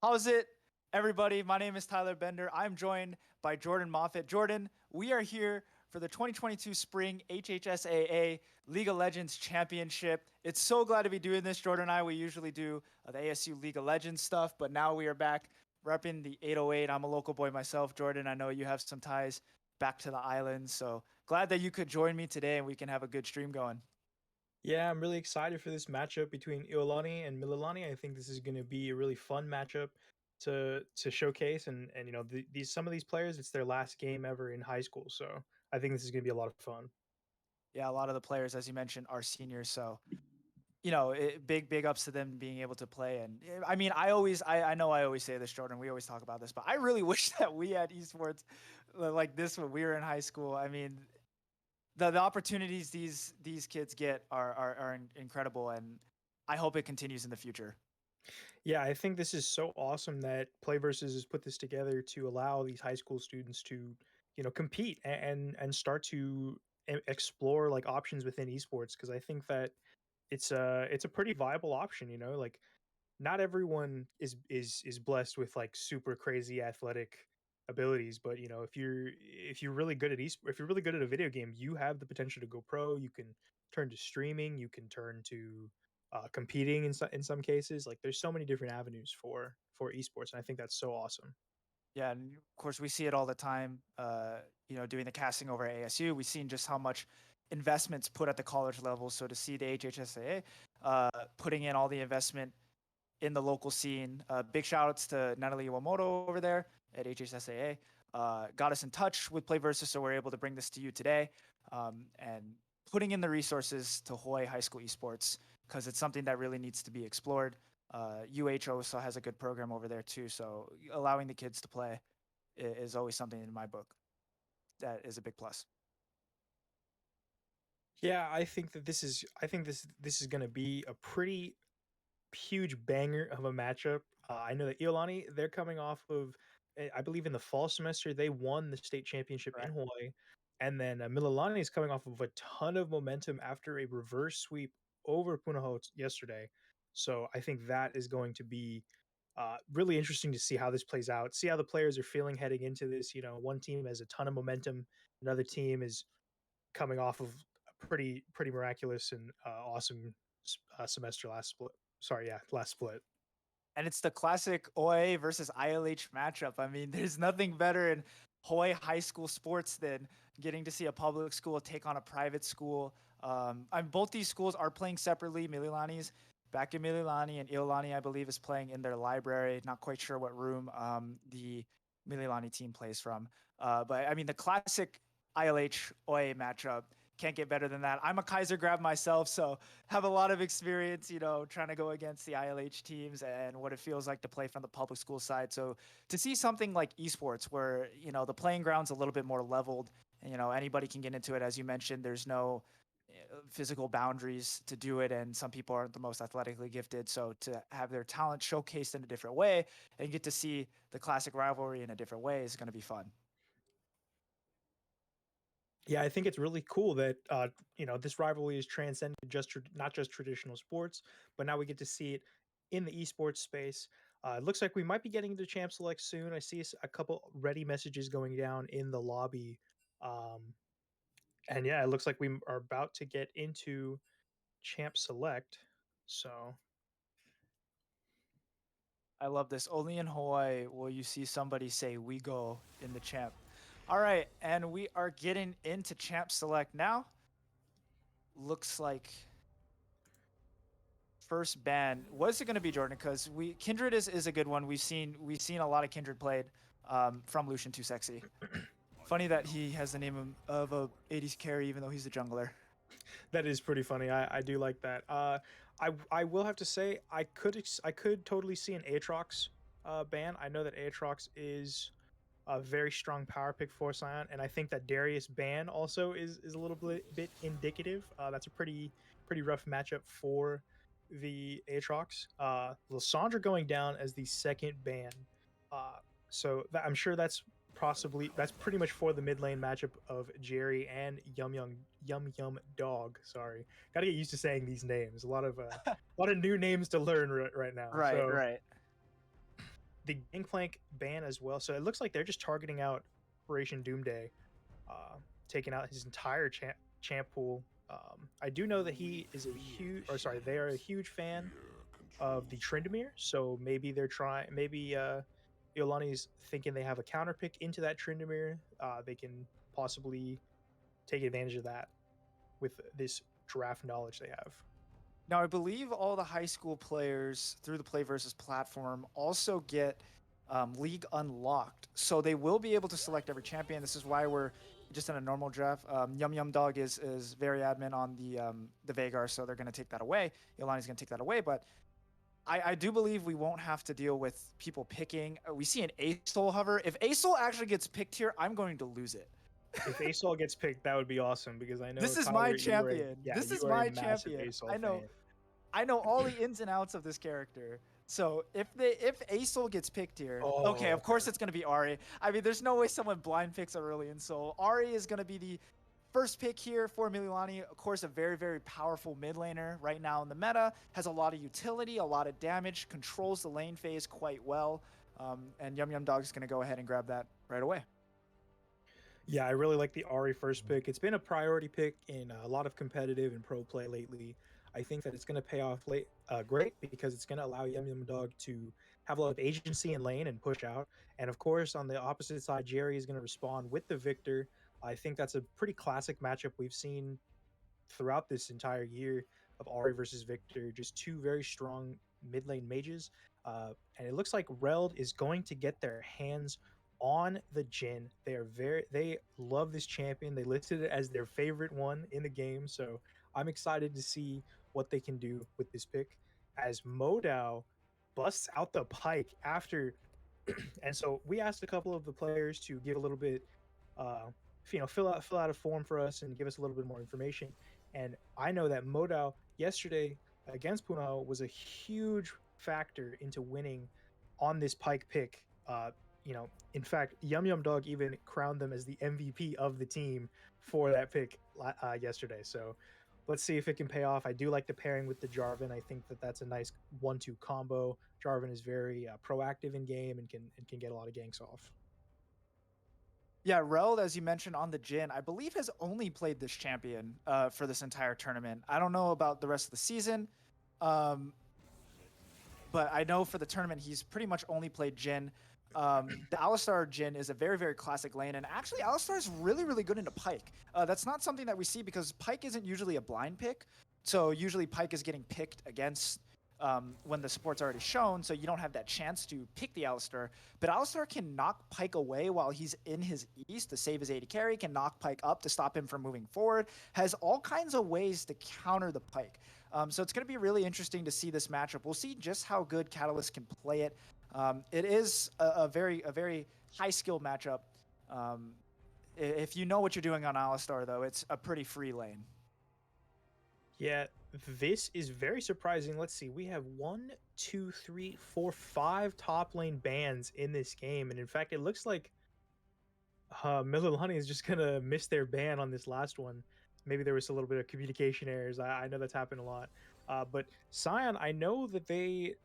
How's it, everybody? My name is Tyler Bender. I'm joined by Jordan Moffitt. Jordan, we are here for the 2022 Spring HHSAA League of Legends Championship. It's so glad to be doing this. Jordan and I, we usually do the ASU League of Legends stuff, but now we are back repping the 808. I'm a local boy myself. Jordan, I know you have some ties back to the islands, so glad that you could join me today and we can have a good stream going. Yeah, I'm really excited for this matchup between Iolani and Mililani. I think this is going to be a really fun matchup to showcase, and these some of these players, it's their last game ever in high school, so I think this is going to be a lot of fun. Yeah, a lot of the players, as you mentioned, are seniors, so big ups to them being able to play. And I mean, I know I always say this, Jordan. We always talk about this, but I really wish that we had esports like this when we were in high school. I mean, the opportunities these kids get are incredible, and I hope it continues in the future. Yeah, I think this is so awesome that PlayVS has put this together to allow these high school students to, compete and start to explore like options within esports because I think that it's a pretty viable option. Like not everyone is blessed with like super crazy athletic abilities, but if you're really good at if you're really good at a video game, you have the potential to go pro. You can turn to streaming, you can turn to competing in some cases. Like there's so many different avenues for esports, and I think that's so awesome. Yeah, and of course we see it all the time. Doing the casting over at ASU, we've seen just how much investments put at the college level. So to see the HHSAA putting in all the investment in the local scene. Big shout outs to Natalie Iwamoto over there at HHSAA. Got us in touch with PlayVS, so we're able to bring this to you today, and putting in the resources to Hawaii High School Esports because it's something that really needs to be explored. UH also has a good program over there too, so allowing the kids to play is always something in my book that is a big plus. Yeah, I think this is going to be a pretty huge banger of a matchup. I know that Iolani, they're coming off of, I believe in the fall semester, they won the state championship in Correct. Hawaii. And then Mililani is coming off of a ton of momentum after a reverse sweep over Punahou yesterday. So I think that is going to be really interesting to see how this plays out, see how the players are feeling heading into this. One team has a ton of momentum, another team is coming off of a pretty miraculous and awesome semester last split. Sorry, yeah, last split. And it's the classic OA versus ILH matchup. I mean, there's nothing better in Hawaii high school sports than getting to see a public school take on a private school. Both these schools are playing separately. Mililani's back in Mililani, and Iolani, I believe, is playing in their library. Not quite sure what room the Mililani team plays from. But I mean, the classic ILH OA matchup can't get better than that. I'm a Kaiser grab myself, so have a lot of experience, trying to go against the ILH teams and what it feels like to play from the public school side. So to see something like esports where, the playing ground's a little bit more leveled, and, anybody can get into it. As you mentioned, there's no physical boundaries to do it, and some people aren't the most athletically gifted. So to have their talent showcased in a different way and get to see the classic rivalry in a different way is going to be fun. Yeah, I think it's really cool that this rivalry is transcended not just traditional sports, but now we get to see it in the esports space. It looks like we might be getting into Champ Select soon. I see a couple ready messages going down in the lobby, and yeah, it looks like we are about to get into Champ Select. So I love this. Only in Hawaii will you see somebody say "we go" in the champ. All right, and we are getting into champ select now. Looks like first ban. What's it going to be, Jordan? Because Kindred is a good one. We've seen a lot of Kindred played from Lucian Too Sexy. Funny that he has the name of a 80s carry, even though he's a jungler. that is pretty funny. I do like that. I will have to say I could totally see an Aatrox ban. I know that Aatrox is a very strong power pick for Scion, and I think that Darius ban also is a little bit indicative. That's a pretty rough matchup for the Aatrox. Lysandra going down as the second ban. I'm sure that's pretty much for the mid lane matchup of Jerry and Yum Dog. Sorry, gotta get used to saying these names. A lot of new names to learn right now. Right, So right. the Gangplank ban as well. So it looks like they're just targeting out Operation Doomday, uh, taking out his entire champ pool. I do know that he is a huge, or sorry, they are a huge fan of the Tryndamere. So maybe they're trying, maybe Iolani's thinking they have a counter pick into that Tryndamere. They can possibly take advantage of that with this draft knowledge they have. Now, I believe all the high school players through the PlayVS platform also get League Unlocked. So they will be able to select every champion. This is why we're just in a normal draft. Yum Yum Dog is very adamant on the Vagar, so they're going to take that away. Ilani's going to take that away. But I do believe we won't have to deal with people picking. We see an Asol hover. If Asol actually gets picked here, I'm going to lose it. If Asol gets picked, that would be awesome because I know This is Tyler, my you are champion. yeah, This you is are a my massive champion. Asol I know. fan. I know all the ins and outs of this character. So if Asol gets picked here, okay, Oh, of course it's gonna be Ari. I mean, there's no way someone blind picks Aurelion. So Ari is gonna be the first pick here for Mililani. Of course, a very, very powerful mid laner right now in the meta. Has a lot of utility, a lot of damage, controls the lane phase quite well. And Yum Yum Dog is gonna go ahead and grab that right away. yeah, I really like the Ari first pick. It's been a priority pick in a lot of competitive and pro play lately. I think that it's going to pay off great because it's going to allow Yum Yum Dog to have a lot of agency in lane and push out. And of course, on the opposite side, Jerry is going to respond with the Victor. I think that's a pretty classic matchup we've seen throughout this entire year of Ari versus Victor. Just two very strong mid lane mages. And it looks like Reld is going to get their hands on the Jhin. They love this champion. They listed it as their favorite one in the game. So I'm excited to see what they can do with this pick as Modao busts out the pike after and so we asked a couple of the players to give a little bit fill out a form for us and give us a little bit more information. And I know that Modao yesterday against Punao was a huge factor into winning on this pike pick. In fact, Yum Yum Dog even crowned them as the MVP of the team for that pick yesterday. So let's see if it can pay off. I do like the pairing with the Jarvan. I think that that's a nice 1-2 combo. Jarvan is very proactive in game and can get a lot of ganks off. Yeah, Reld, as you mentioned on the Jhin, I believe has only played this champion for this entire tournament. I don't know about the rest of the season, but I know for the tournament he's pretty much only played Jhin. The Alistar Jhin is a very, very classic lane, and actually Alistar is really, really good into Pyke. That's not something that we see because Pyke isn't usually a blind pick, so usually Pyke is getting picked against when the support's already shown, so you don't have that chance to pick the Alistar. But Alistar can knock Pyke away while he's in his East to save his AD carry, can knock Pyke up to stop him from moving forward, has all kinds of ways to counter the Pyke. So it's going to be really interesting to see this matchup. We'll see just how good Catalyst can play it. It is a very high skill matchup. If you know what you're doing on Alistar, though, it's a pretty free lane. Yeah, this is very surprising. Let's see. We have 1, 2, 3, 4, 5 top lane bans in this game. And in fact, it looks like Mililani is just going to miss their ban on this last one. Maybe there was a little bit of communication errors. I know that's happened a lot. But Sion, I know that they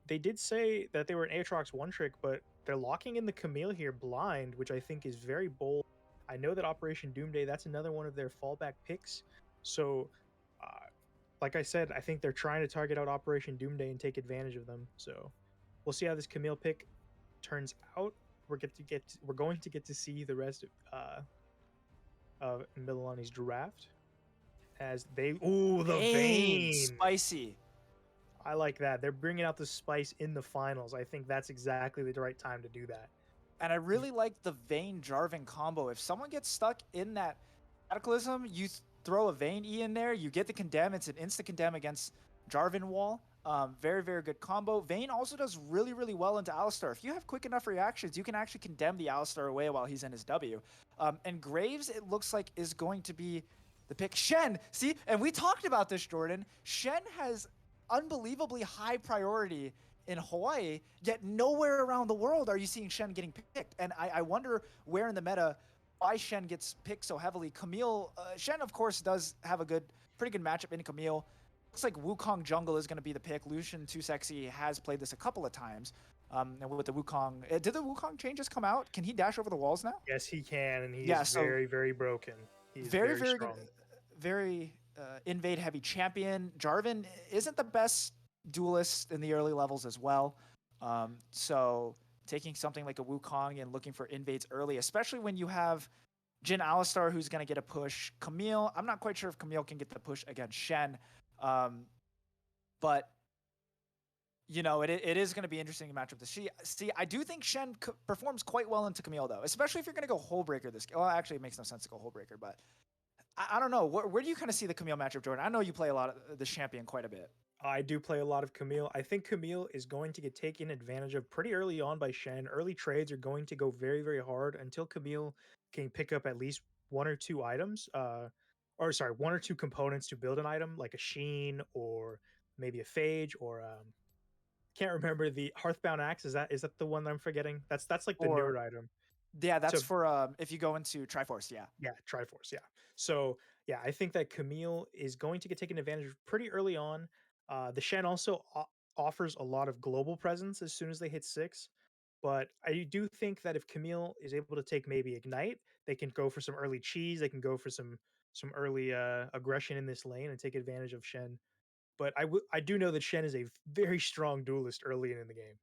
did say that they were an Aatrox one trick, but they're locking in the Camille here blind, which I think is very bold. I know that Operation Doomday, that's another one of their fallback picks. So, like I said, I think they're trying to target out Operation Doomday and take advantage of them. So we'll see how this Camille pick turns out. We're going to get to see the rest of Mililani's draft as they the Vayne Spicy. I like that. They're bringing out the spice in the finals. I think that's exactly the right time to do that. And I really like the Vayne Jarvan combo. If someone gets stuck in that Cataclysm, you throw a Vayne E in there, you get the condemn. It's an insta condemn against Jarvan wall. Very, very good combo. Vayne also does really, really well into Alistar. If you have quick enough reactions, you can actually condemn the Alistar away while he's in his W. And Graves, it looks like, is going to be the pick. Shen, see, and we talked about this, Jordan. Shen has unbelievably high priority in Hawaii, yet nowhere around the world are you seeing Shen getting picked. And I wonder where in the meta why Shen gets picked so heavily. Camille, Shen, of course, does have a pretty good matchup in Camille. Looks like Wukong jungle is going to be the pick. Lucian Too Sexy has played this a couple of times. And with the Wukong, did the Wukong changes come out? Can he dash over the walls now? Yes, he can, and he is Yeah, so very, very broken. He is very, very very good, strong. very invade heavy champion. Jarvan isn't the best duelist in the early levels as well. So taking something like a Wukong and looking for invades early, especially when you have Jin Alistar who's going to get a push. Camille, I'm not quite sure if Camille can get the push against Shen, but you know, it is going to be interesting to match up to see. I do think Shen performs quite well into Camille though, especially if you're going to go Hullbreaker this game. Well, actually, it makes no sense to go Hullbreaker, but I don't know. Where do you kind of see the Camille matchup, Jordan? I know you play a lot of the champion quite a bit. I do play a lot of Camille. I think Camille is going to get taken advantage of pretty early on by Shen. Early trades are going to go very, very hard until Camille can pick up at least one or two items, or sorry, one or two components to build an item, like a Sheen or maybe a Phage or can't remember the Hearthbound Axe. Is that the one that I'm forgetting? That's like the Or newer item. yeah, that's So for if you go into Triforce. Yeah, yeah, Triforce. Yeah. So yeah, I think that Camille is going to get taken advantage of pretty early on. The Shen also offers a lot of global presence as soon as they hit 6. But I do think that if Camille is able to take maybe Ignite, they can go for some early cheese. They can go for some early aggression in this lane and take advantage of Shen. But I do know that Shen is a very strong duelist early in the game.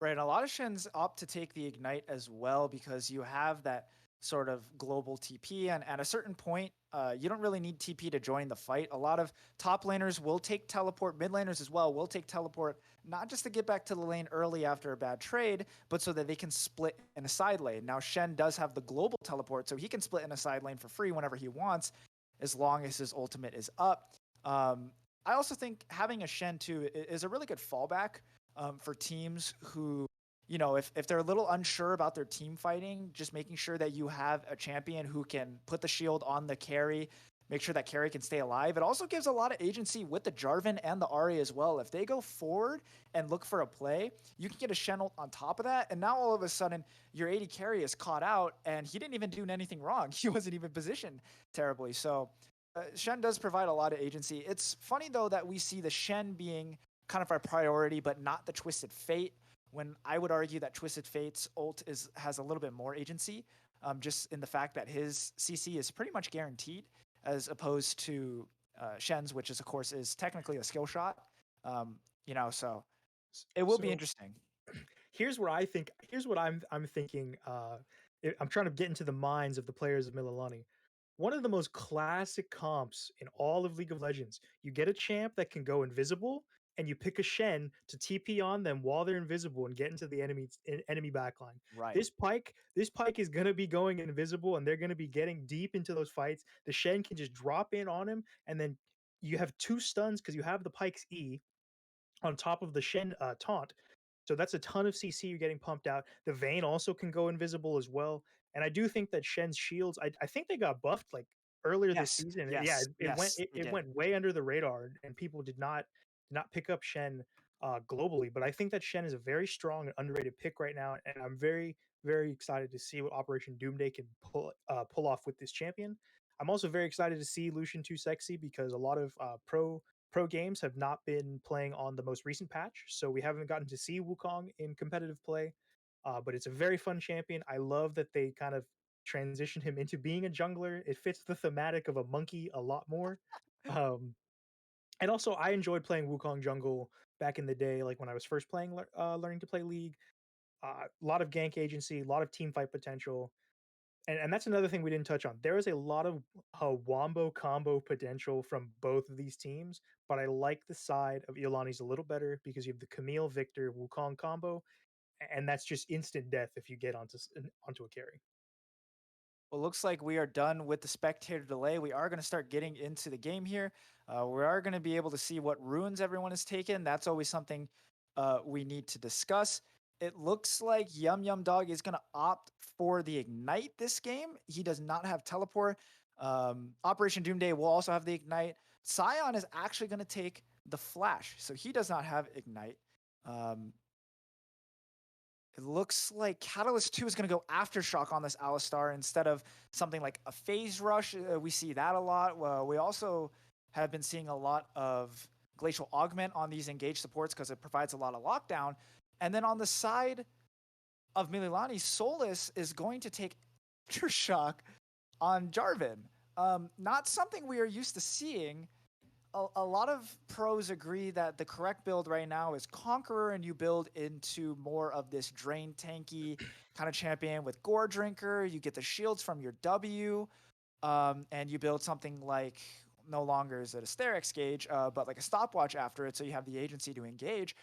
right. A lot of Shens opt to take the Ignite as well because you have that sort of global TP, and at a certain point, you don't really need TP to join the fight. A lot of top laners will take teleport, mid laners as well will take teleport, not just to get back to the lane early after a bad trade, but so that they can split in a side lane. Now, Shen does have the global teleport, so he can split in a side lane for free whenever he wants, as long as his ultimate is up. I also think having a Shen too is a really good fallback for teams who, you know, if they're a little unsure about their team fighting, just making sure that you have a champion who can put the shield on the carry, make sure that carry can stay alive. It also gives a lot of agency with the Jarvan and the Ahri as well. If they go forward and look for a play, you can get a Shen ult on top of that. And now all of a sudden, your AD carry is caught out and he didn't even do anything wrong. He wasn't even positioned terribly. So Shen does provide a lot of agency. It's funny though that we see the Shen being kind of our priority, but not the Twisted Fate. When I would argue that Twisted Fate's ult has a little bit more agency, just in the fact that his CC is pretty much guaranteed, as opposed to Shen's, which is of course is technically a skill shot. You know, so it will be So interesting. here's what I'm thinking. I'm trying to get into the minds of the players of Mililani. One of the most classic comps in all of League of Legends. You get a champ that can go invisible, and you pick a Shen to TP on them while they're invisible and get into the enemy backline. Right. This pike is gonna be going invisible, and they're gonna be getting deep into those fights. The Shen can just drop in on him, and then you have two stuns because you have the pike's E on top of the Shen taunt. So that's a ton of CC you're getting pumped out. The Vayne also can go invisible as well. And I do think that Shen's shields, I think they got buffed like earlier this Yes. season. Yeah, Yes. it went Yes. it, They it did. went way under the radar, and people did not pick up Shen globally. But I think that Shen is a very strong and underrated pick right now, and I'm very very excited to see what Operation Doomday can pull off with this champion. I'm also very excited to see Lucian Too Sexy because a lot of pro games have not been playing on the most recent patch, so we haven't gotten to see Wukong in competitive play. But it's a very fun champion. I love that they kind of transitioned him into being a jungler. It fits the thematic of a monkey a lot more. Um, and also, I enjoyed playing Wukong jungle back in the day, like when I was first playing, learning to play League. A lot of gank agency, a lot of team fight potential, and that's another thing we didn't touch on. There is a lot of wombo combo potential from both of these teams, but I like the side of Iolani's a little better because you have the Camille Victor Wukong combo, and that's just instant death if you get onto a carry. Well, looks like we are done with the spectator delay. We are going to start getting into the game here. We are going to be able to see what runes everyone has taken. That's always something we need to discuss. It looks like Yum Yum Dog is going to opt for the Ignite this game. He does not have Teleport. Operation Doomday will also have the Ignite. Scion is actually going to take the Flash, so he does not have Ignite. Um, it looks like Catalyst 2 is going to go Aftershock on this Alistar instead of something like a Phase Rush. We see that a lot. Well, we also have been seeing a lot of Glacial Augment on these engaged supports because it provides a lot of lockdown. And then on the side of Mililani, Solus is going to take Aftershock on Jarvan. Not something we are used to seeing. A lot of pros agree that the correct build right now is Conqueror, and you build into more of this drain tanky kind of champion with Gore Drinker. You get the shields from your W, and you build something like no longer is it a Sterix gauge, but like a stopwatch after it, so you have the agency to engage.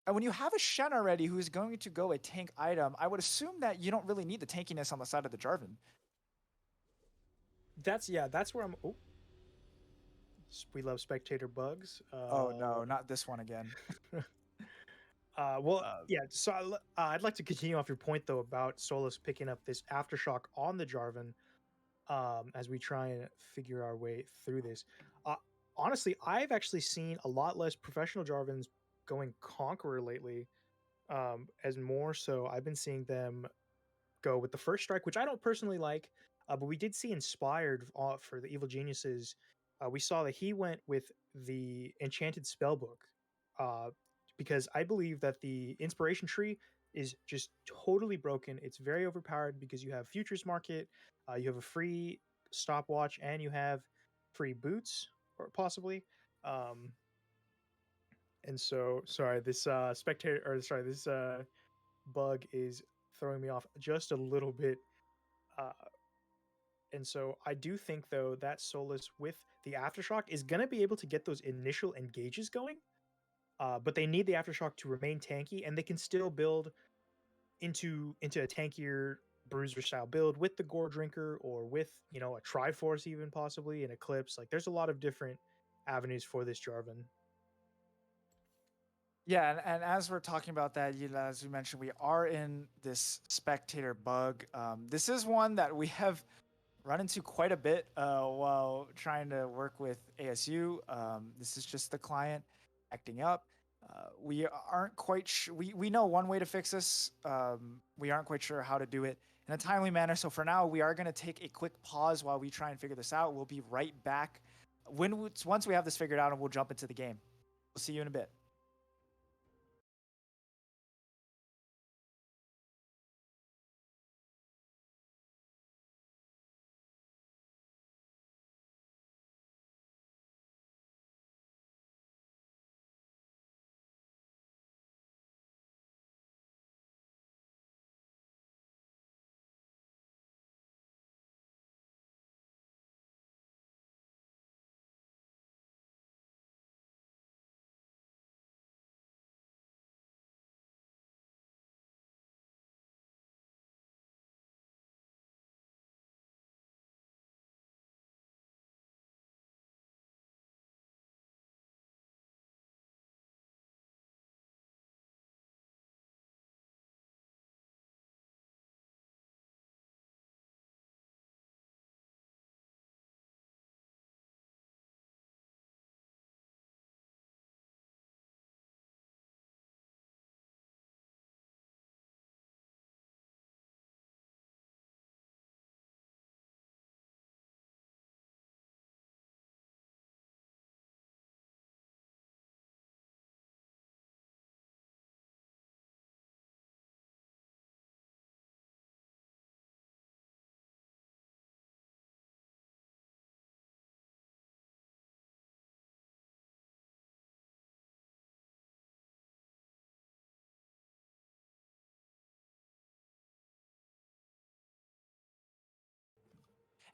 And when you have a Shen already who's going to go a tank item, I would assume that you don't really need the tankiness on the side of the Jarvan. That's where I'm. Oh, we love spectator bugs. Oh no, not this one again. Well, Uh, yeah. So I'd like to continue off your point though about Solus picking up this aftershock on the Jarvan, as we try and figure our way through this. Uh, Honestly, I've actually seen a lot less professional Jarvans going Conqueror lately. As more so, I've been seeing them go with the first strike, which I don't personally like. But we did see inspired for the evil geniuses. We saw that he went with the enchanted spellbook, uh, because I believe that the inspiration tree is just totally broken. It's very overpowered because you have futures market, you have a free stopwatch, and you have free boots, or possibly. Um, and so, sorry, this spectator, or sorry, this bug is throwing me off just a little bit. Uh, and so I do think though that Solus with the aftershock is going to be able to get those initial engages going, but they need the aftershock to remain tanky, and they can still build into a tankier bruiser style build with the gore drinker, or with a triforce, even possibly an eclipse. Like there's a lot of different avenues for this Jarvan. Yeah, and as we're talking about that, as we mentioned, we are in this spectator bug. This is one that we have run into quite a bit while trying to work with ASU. This is just the client acting up. We aren't quite sure. We know one way to fix this. We aren't quite sure how to do it in a timely manner. So for now, we are going to take a quick pause while we try and figure this out. We'll be right back once we have this figured out, and we'll jump into the game. We'll see you in a bit.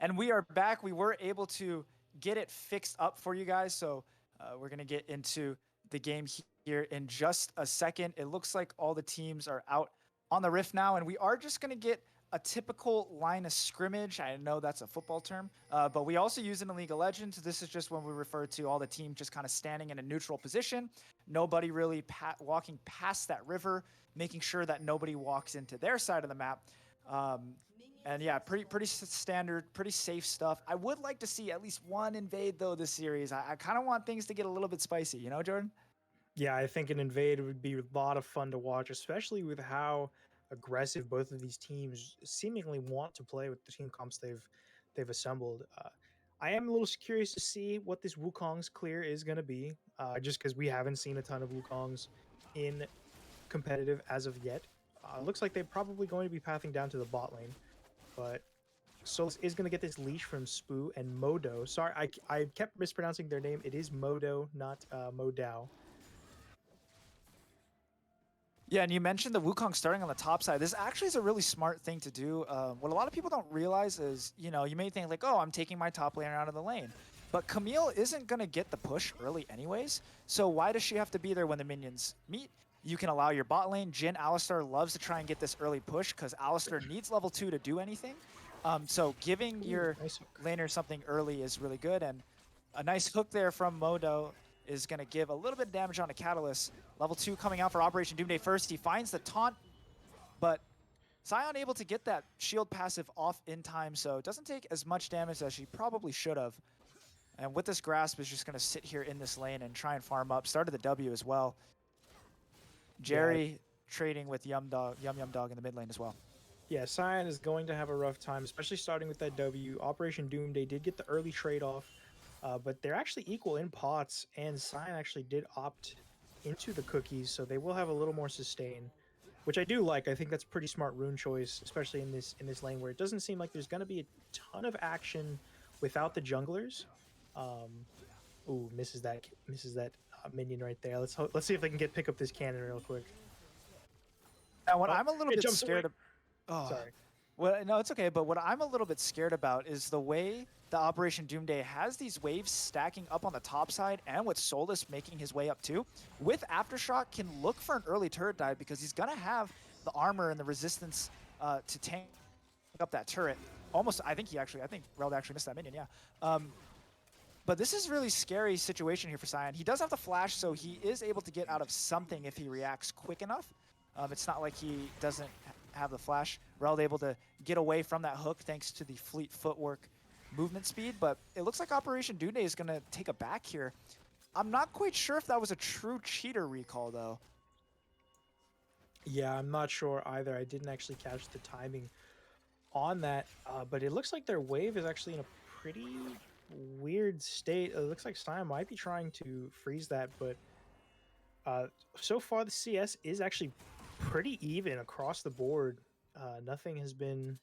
And we are back. We were able to get it fixed up for you guys. So we're going to get into the game here in just a second. It looks like all the teams are out on the Rift now, and we are just going to get a typical line of scrimmage. I know that's a football term, but we also use it in League of Legends. This is just when we refer to all the teams just kind of standing in a neutral position, nobody really walking past that river, making sure that nobody walks into their side of the map. And yeah, pretty standard, pretty safe stuff. I would like to see at least one invade though this series. I kind of want things to get a little bit spicy, you know, Jordan? Yeah, I think an invade would be a lot of fun to watch, especially with how aggressive both of these teams seemingly want to play with the team comps they've assembled. I am a little curious to see what this Wukong's clear is going to be, just because we haven't seen a ton of Wukongs in competitive as of yet. Looks like they're probably going to be pathing down to the bot lane, but Solus is going to get this leash from Spoo and Modo. Sorry, I kept mispronouncing their name. It is Modo, not Modao. Yeah, and you mentioned the Wukong starting on the top side. This actually is a really smart thing to do. What a lot of people don't realize is, you know, you may think like, oh, I'm taking my top laner out of the lane. But Camille isn't going to get the push early anyways, so why does she have to be there when the minions meet? You can allow your bot lane. Jhin Alistar loves to try and get this early push because Alistar needs level 2 to do anything. So giving your Nice hook. laner something early is really good, and a nice hook there from Modo is going to give a little bit of damage on a Catalyst. Level 2 coming out for Operation Doomday first. He finds the taunt, but Sion able to get that shield passive off in time, so it doesn't take as much damage as she probably should have. And with this grasp is just going to sit here in this lane and try and farm up. Started the W as well. Jerry trading with Yum Yum Dog in the mid lane as well. Yeah, Sion is going to have a rough time, especially starting with that W. Operation Doomday did get the early trade off, but they're actually equal in pots, and Sion actually did opt into the cookies, so they will have a little more sustain, which I do like. I think that's pretty smart rune choice, especially in this lane where it doesn't seem like there's going to be a ton of action without the junglers. Ooh, misses that minion right there. Let's see if they can pick up this cannon real quick. Now, what I'm a little bit scared of. Oh, sorry. Well, no, it's okay. But what I'm a little bit scared about is the way the Operation Doomday has these waves stacking up on the top side, and with Solus making his way up too. With Aftershock, can look for an early turret dive because he's gonna have the armor and the resistance to tank up that turret. Almost, I think Reld actually missed that minion. Yeah. But this is really scary situation here for Sion. He does have the flash, so he is able to get out of something if he reacts quick enough. It's not like he doesn't have the flash. Reld able to get away from that hook thanks to the fleet footwork movement speed, but it looks like Operation Doomday is going to take a back here. I'm not quite sure if that was a true cheater recall, though. Yeah, I'm not sure either. I didn't actually catch the timing on that, but it looks like their wave is actually in a pretty weird state. It looks like Sion might be trying to freeze that, but so far the CS is actually pretty even across the board. Nothing has been.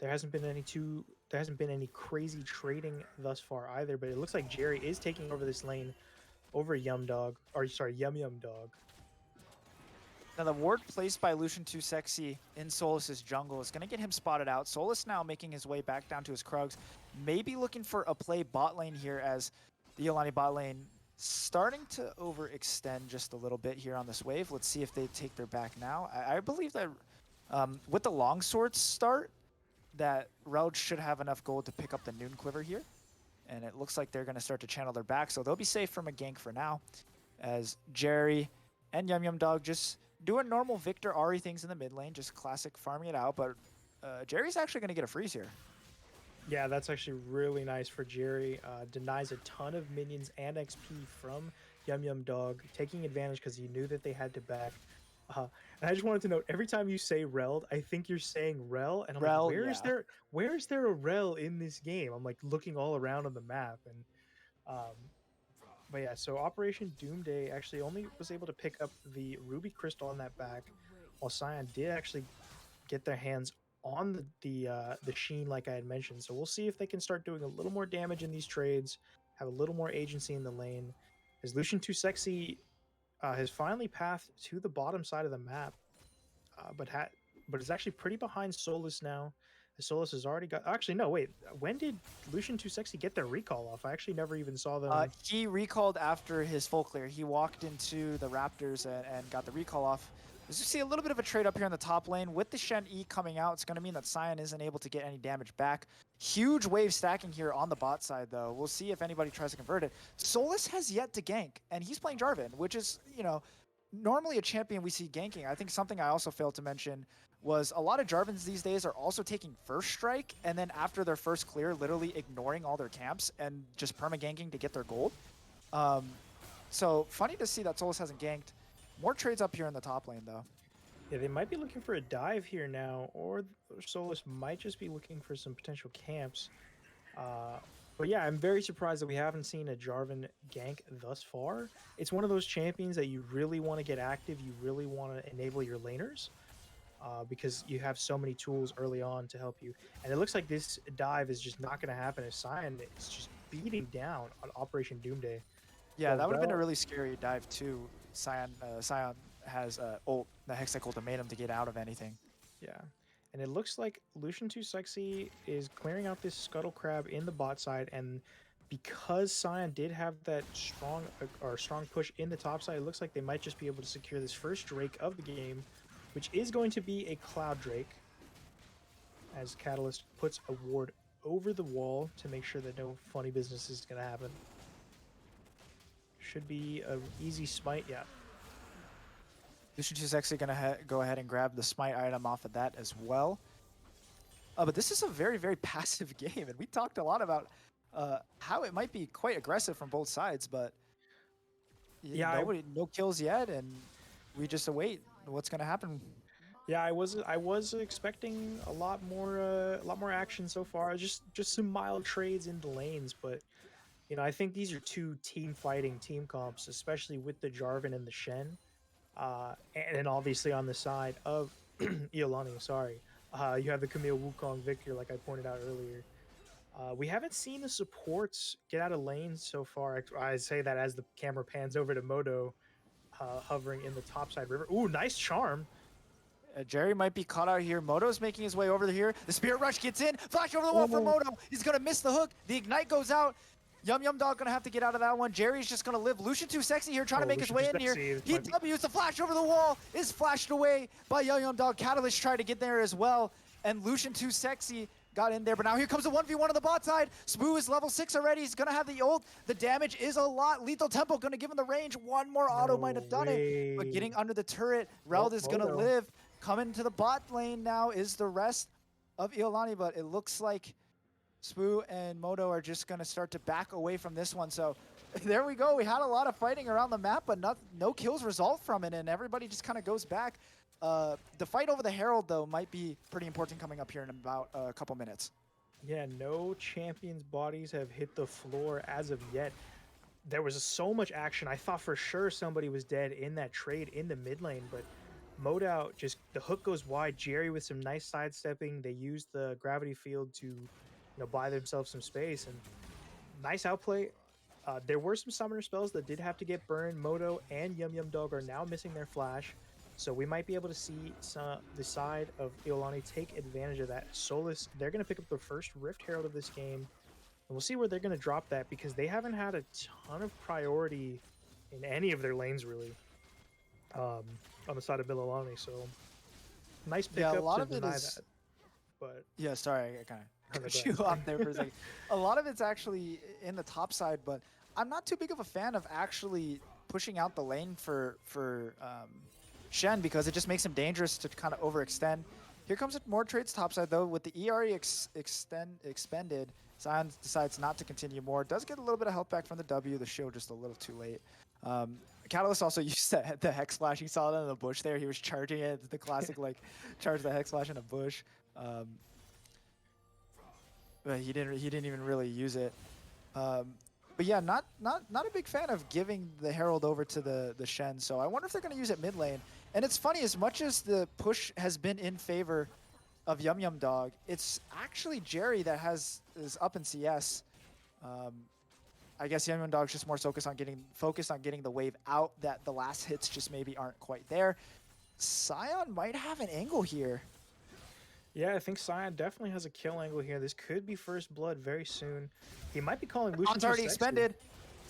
There hasn't been any crazy trading thus far either. But it looks like Jerry is taking over this lane over Yum Dog, or sorry, Yum Dog. Now the ward placed by Lucian Too Sexy in Solus's jungle is going to get him spotted out. Solus now making his way back down to his Krugs. Maybe looking for a play bot lane here as the Yolani bot lane starting to overextend just a little bit here on this wave. Let's see if they take their back now. I believe that with the longsword start, that Reld should have enough gold to pick up the Noon Quiver here. And it looks like they're going to start to channel their back, so they'll be safe from a gank for now. As Jerry and Yum Dog just doing normal Victor Ari things in the mid lane, just classic farming it out, but Jerry's actually going to get a freeze here. Yeah, that's actually really nice for Jerry. Denies a ton of minions and XP from Yum Dog, taking advantage because he knew that they had to back. And I just wanted to note, every time you say Reld, I think you're saying Rel, and I'm Rel, like, where is there a Rel in this game? I'm like looking all around on the map, and but yeah, so Operation Doomday actually only was able to pick up the Ruby Crystal on that back, while Sion did actually get their hands on the Sheen, like I had mentioned. So we'll see if they can start doing a little more damage in these trades, have a little more agency in the lane. As Lucian Too Sexy has finally pathed to the bottom side of the map, but it's actually pretty behind Solus now. Solus has already got. Actually, no, wait. When did Lucian Too Sexy get their recall off? I actually never even saw them. He recalled after his full clear. He walked into the Raptors and got the recall off. As you see a little bit of a trade up here in the top lane. With the Shen E coming out, it's going to mean that Sion isn't able to get any damage back. Huge wave stacking here on the bot side, though. We'll see if anybody tries to convert it. Solus has yet to gank, and he's playing Jarvan, which is, you know, normally a champion we see ganking. I think something I also failed to mention was a lot of Jarvans these days are also taking first strike, and then after their first clear, literally ignoring all their camps and just perma-ganking to get their gold. So funny to see that Solus hasn't ganked. More trades up here in the top lane, though. Yeah, they might be looking for a dive here now, or Solus might just be looking for some potential camps. But yeah, I'm very surprised that we haven't seen a Jarvan gank thus far. It's one of those champions that you really want to get active. You really want to enable your laners because you have so many tools early on to help you. And it looks like this dive is just not going to happen as Sion is just beating down on Operation Doomday. Yeah, But that would have been a Rel, really scary dive too. Scion has ult, the Hextech ultimatum to get out of anything. yeah. And it looks like Lucian Too Sexy is clearing out this Scuttle Crab in the bot side. And because Sion did have that strong push in the top side, it looks like they might just be able to secure this first Drake of the game, which is going to be a Cloud Drake, as Catalyst puts a ward over the wall to make sure that no funny business is going to happen. Should be a easy smite, yeah. Lucian Too Sexy gonna go ahead and grab the smite item off of that as well. But this is a very, very passive game, and we talked a lot about how it might be quite aggressive from both sides, but Yeah, no kills yet, and we just await what's gonna happen. yeah, I was expecting a lot more action so far. Just some mild trades in the lanes, but I think these are two team fighting team comps, especially with the Jarvan and the Shen. And then obviously on the side of Iolani, sorry, you have the Camille Wukong Victor, like I pointed out earlier. We haven't seen the supports get out of lanes so far. I say that as the camera pans over to Moto, hovering in the topside river. Ooh, nice charm. Jerry might be caught out here. Moto's making his way over here. The Spirit Rush gets in. Flash over the wall for Moto. He's going to miss the hook. The Ignite goes out. Yum Yum Dog going to have to get out of that one. Jerry's just going to live. Lucian Too Sexy here trying to make his way in here. He W's the flash over the wall. Is flashed away by Yum Yum Dog. Catalyst tried to get there as well. And Lucian Too Sexy got in there. But now here comes a 1v1 on the bot side. Spoo is level 6 already. He's going to have the ult. The damage is a lot. Lethal Tempo going to give him the range. One more auto might have done it. But getting under the turret, Reld is going to live. Coming to the bot lane now is the rest of Iolani, but it looks like Spoo and Moto are just going to start to back away from this one. So there we go. We had a lot of fighting around the map, but no kills result from it, and everybody just kind of goes back. The fight over the Herald, though, might be pretty important coming up here in about a couple minutes. Yeah, no champions' bodies have hit the floor as of yet. There was so much action. I thought for sure somebody was dead in that trade in the mid lane, but Modout just the hook goes wide. Jerry with some nice sidestepping. They used the gravity field to, buy themselves some space and nice outplay. There were some summoner spells that did have to get burned. Moto and Yum Yum Dog are now missing their flash, so we might be able to see the side of Iolani take advantage of that. Solus, they're going to pick up the first Rift Herald of this game, and we'll see where they're going to drop that because they haven't had a ton of priority in any of their lanes really. On the side of Iolani, so nice pickup to deny that. But yeah, sorry, I kind of cut you off there for a second. A lot of it's actually in the top side, but I'm not too big of a fan of actually pushing out the lane for Shen because it just makes him dangerous to kind of overextend. Here comes more trades topside though. With the ERE expended, Sion decides not to continue more. Does get a little bit of health back from the W. The shield just a little too late. Catalyst also used the Hex Flash. He saw it in the bush there. He was charging it. It's the classic like charge the Hex Flash in a bush. But he didn't even really use it. But yeah, not a big fan of giving the Herald over to the Shen. So I wonder if they're going to use it mid lane. And it's funny, as much as the push has been in favor of Yum Yum Dog, it's actually Jerry that is up in CS. I guess Yum Yum Dog's just more focused on getting the wave out, that the last hits just maybe aren't quite there. Sion might have an angle here. Yeah, I think Sion definitely has a kill angle here. This could be first blood very soon. He might be calling Lucian. It's already expended.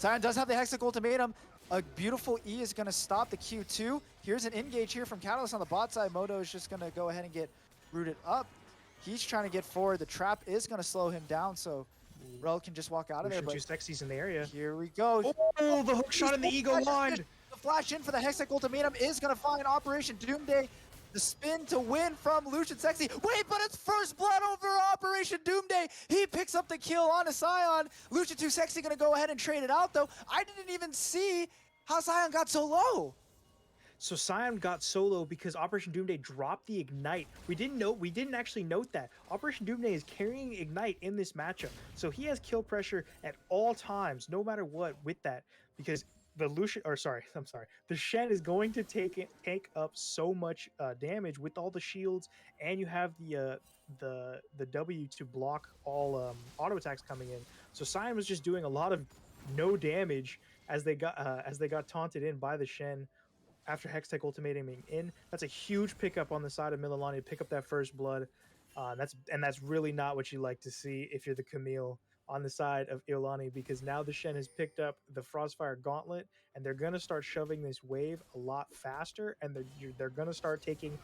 Sion does have the Hextech ultimatum. A beautiful E is going to stop the Q2. Here's an engage here from Catalyst on the bot side. Moto is just going to go ahead and get rooted up. He's trying to get forward. The trap is going to slow him down, so Rel can just walk out of there. But Sexy's in the area. Here we go. Oh, the hook shot in the ego line. The flash in for the Hextech ultimatum is going to find Operation Doomday. The spin to win from Lucian Sexy. Wait, but it's first blood over Operation Doomday. He picks up the kill on a Sion. Lucian Too Sexy going to go ahead and trade it out, though. I didn't even see how Sion got so low. So Scion got solo because Operation Doomday dropped the Ignite. We didn't actually note that. Operation Doomday is carrying Ignite in this matchup. So he has kill pressure at all times, no matter what, with that. Because the Lucian, or sorry, I'm sorry, the Shen is going to take up so much damage with all the shields, and you have the W to block all auto attacks coming in. So Scion was just doing a lot of no damage as they got taunted in by the Shen after Hextech ultimatuming in. That's a huge pickup on the side of Mililani to pick up that first blood. That's really not what you like to see if you're the Camille on the side of Iolani, because now the Shen has picked up the Frostfire Gauntlet and they're gonna start shoving this wave a lot faster, and they're gonna start taking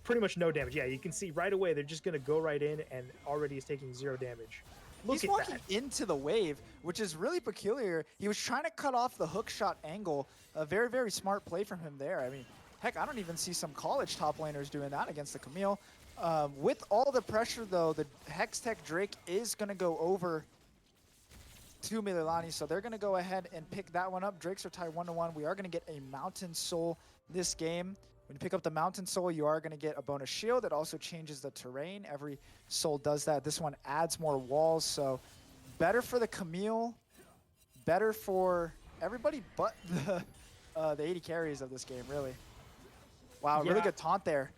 pretty much no damage. Yeah, you can see right away they're just gonna go right in and already is taking 0 damage. Look He's at walking that. into the wave, which is really peculiar. He was trying to cut off the hook shot angle. A very, very smart play from him there. I mean, heck, I don't even see some college top laners doing that against the Camille. With all the pressure, though, the Hextech Drake is going to go over to Mililani, so they're going to go ahead and pick that one up. Drakes are tied 1-1. We are going to get a Mountain Soul this game. When you pick up the Mountain Soul, you are going to get a bonus shield. It also changes the terrain. Every soul does that. This one adds more walls, so better for the Camille, better for everybody but the 80 carries of this game, really. Wow, really good taunt there.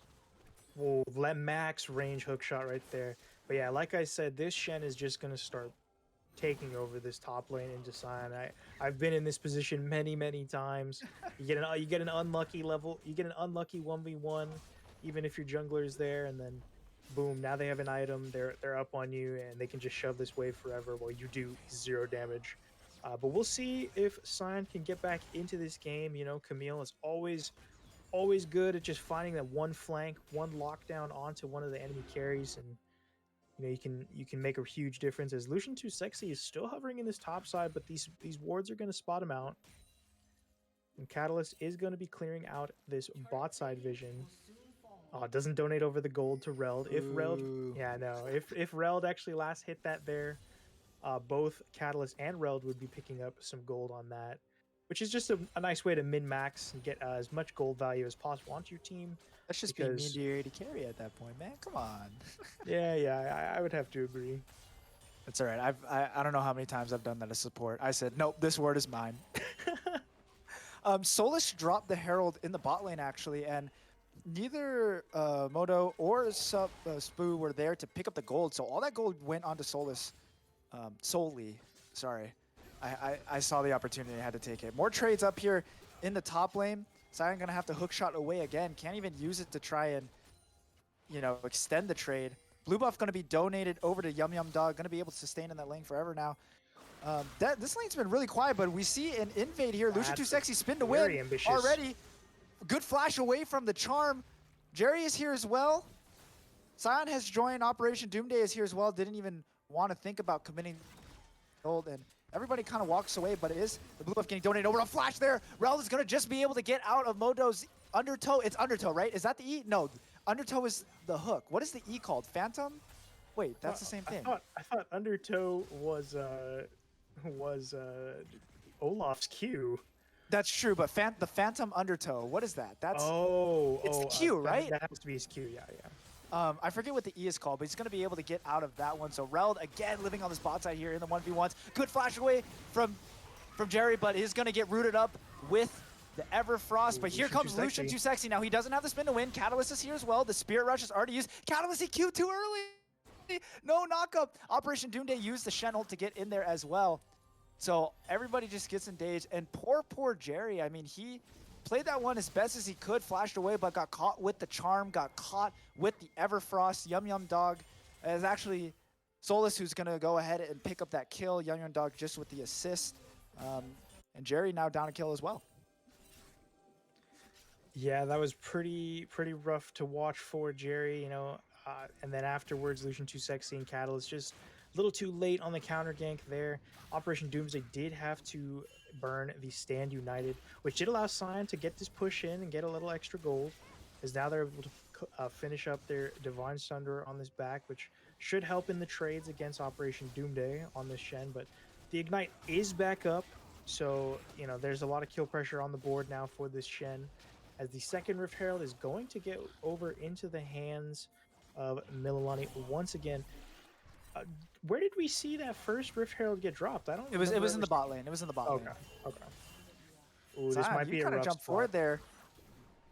Whoa, let max range hook shot right there. But yeah, like I said, this Shen is just going to start taking over this top lane into Scion. I've been in this position many times. You get an unlucky level, you get an unlucky 1v1, even if your jungler is there, and then boom, now they have an item, they're up on you, and they can just shove this wave forever while you do 0 damage. But we'll see if Scion can get back into this game. You know, Camille is always good at just finding that one flank, one lockdown onto one of the enemy carries, and you know, you can make a huge difference, as Lucian Too Sexy is still hovering in this top side, but these wards are going to spot him out. And Catalyst is going to be clearing out this bot side vision. Oh, it doesn't donate over the gold to Reld. If Reld, yeah, no, if Reld actually last hit that there, both Catalyst and Reld would be picking up some gold on that, which is just a nice way to min-max and get as much gold value as possible onto your team. That's just being mean to your 80 carry at that point, man. Come on. yeah, I would have to agree. That's all right. I don't know how many times I've done that as support. I said, nope, this word is mine. Solus dropped the Herald in the bot lane, actually, and neither Modo or Spoo were there to pick up the gold, so all that gold went onto Solus solely. Sorry. I saw the opportunity. I had to take it. More trades up here in the top lane. Scion gonna have to hook shot away again. Can't even use it to try and, you know, extend the trade. Blue buff gonna be donated over to Yum Yum Dog. Gonna be able to sustain in that lane forever now. This lane's been really quiet, but we see an invade here. Lucian Too Sexy spin to win ambitious. already. Good flash away from the charm. Jerry is here as well. Scion has joined. Operation Doomday is here as well. Didn't even want to think about committing gold, and everybody kind of walks away, but it is the blue buff getting donated over. A flash there. Rel is going to just be able to get out of Modo's undertow. It's undertow, right? Is that the E? No, undertow is the hook. What is the E called? Phantom? Wait, that's the same thing. I thought undertow was Olaf's Q. That's true, but the Phantom Undertow, what is that? That's it's the Q, right? That has to be his Q, yeah. I forget what the E is called, but he's going to be able to get out of that one. So Reld, again, living on this bot side here in the 1v1s. Good flash away from Jerry, but he's going to get rooted up with the Everfrost. But here comes Lucian Too Sexy. Now, he doesn't have the spin to win. Catalyst is here as well. The Spirit Rush is already used. Catalyst, he Q too early. No knockup. Operation Doomday used the Shen ult to get in there as well. So everybody just gets engaged. And poor Jerry, I mean, he played that one as best as he could, flashed away, but got caught with the charm, got caught with the Everfrost. Yum Yum Dog is actually Solus who's going to go ahead and pick up that kill. Yum Yum Dog just with the assist. And Jerry now down a kill as well. Yeah, that was pretty rough to watch for Jerry, you know. And then afterwards, Lucian Too Sexy and Catalyst just a little too late on the counter gank there. Operation Doomsday did have to burn the Stand United, which did allow Scion to get this push in and get a little extra gold, as now they're able to finish up their Divine Sunder on this back, which should help in the trades against Operation Doomday on this Shen. But the Ignite is back up, so you know there's a lot of kill pressure on the board now for this Shen. as the second Rift Herald is going to get over into the hands of Mililani once again. Uh, where did we see that first Rift Herald get dropped? I don't It remember was in ever. the bot lane. It was in the bot Okay, lane. okay. Ooh, this Zion, might you be a kind of rough jumped spot. forward there.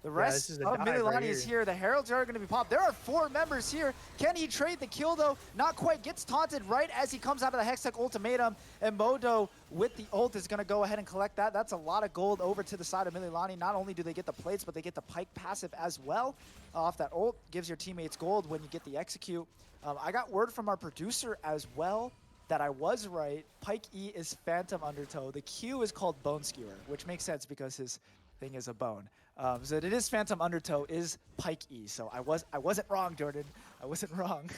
The Yeah, this rest is a of dive right Mililani is here. here. The Heralds are going to be popped. There are 4 members here. Can he trade the kill, though? Not quite. Gets taunted right as he comes out of the Hextech ultimatum. And Modo, with the ult, is going to go ahead and collect that. That's a lot of gold over to the side of Mililani. Not only do they get the plates, but they get the Pike passive as well. Off that ult, gives your teammates gold when you get the execute. I got word from our producer as well that I was right. Pike E is Phantom Undertow. The Q is called Bone Skewer, which makes sense because his thing is a bone. So it is Phantom Undertow is Pike E. So I wasn't wrong, Jordan. I wasn't wrong.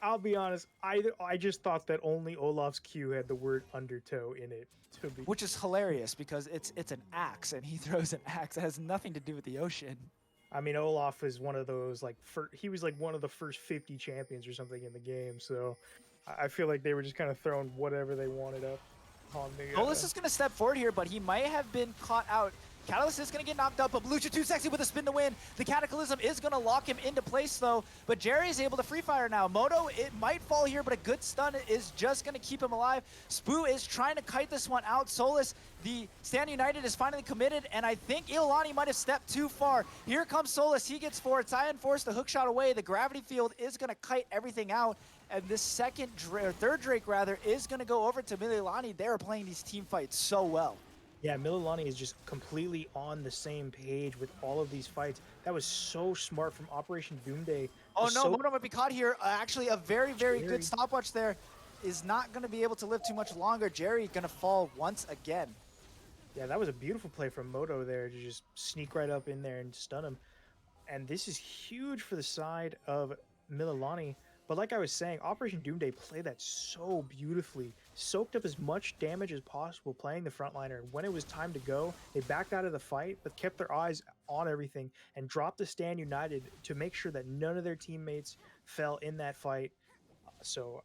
I'll be honest. I just thought that only Olaf's Q had the word undertow in it. To be Which is hilarious because it's an axe and he throws an axe. It has nothing to do with the ocean. I mean, Olaf is one of those like he was like one of the first 50 champions or something in the game. So I feel like they were just kind of throwing whatever they wanted up on the. Golis is going to step forward here, but he might have been caught out. Catalyst is going to get knocked up, but Lucha too sexy with a spin to win. The Cataclysm is going to lock him into place, though, but Jerry is able to free fire now. Moto, it might fall here, but a good stun is just going to keep him alive. Spoo is trying to kite this one out. Solus, the Stand United, is finally committed, and I think Iolani might have stepped too far. Here comes Solus. He gets forward. Cyan forced the hook shot away. The gravity field is going to kite everything out, and this third Drake, rather, is going to go over to Mililani. They're playing these team fights so well. Yeah, Mililani is just completely on the same page with all of these fights. That was so smart from Operation Doomday. Oh no, Moto might be caught here. Actually, a very, very good stopwatch there is not going to be able to live too much longer. Jerry going to fall once again. Yeah, that was a beautiful play from Moto there to just sneak right up in there and stun him. And this is huge for the side of Mililani. But like I was saying, Operation Doomday played that so beautifully, soaked up as much damage as possible playing the frontliner. When it was time to go, they backed out of the fight, but kept their eyes on everything and dropped the Stand United to make sure that none of their teammates fell in that fight. So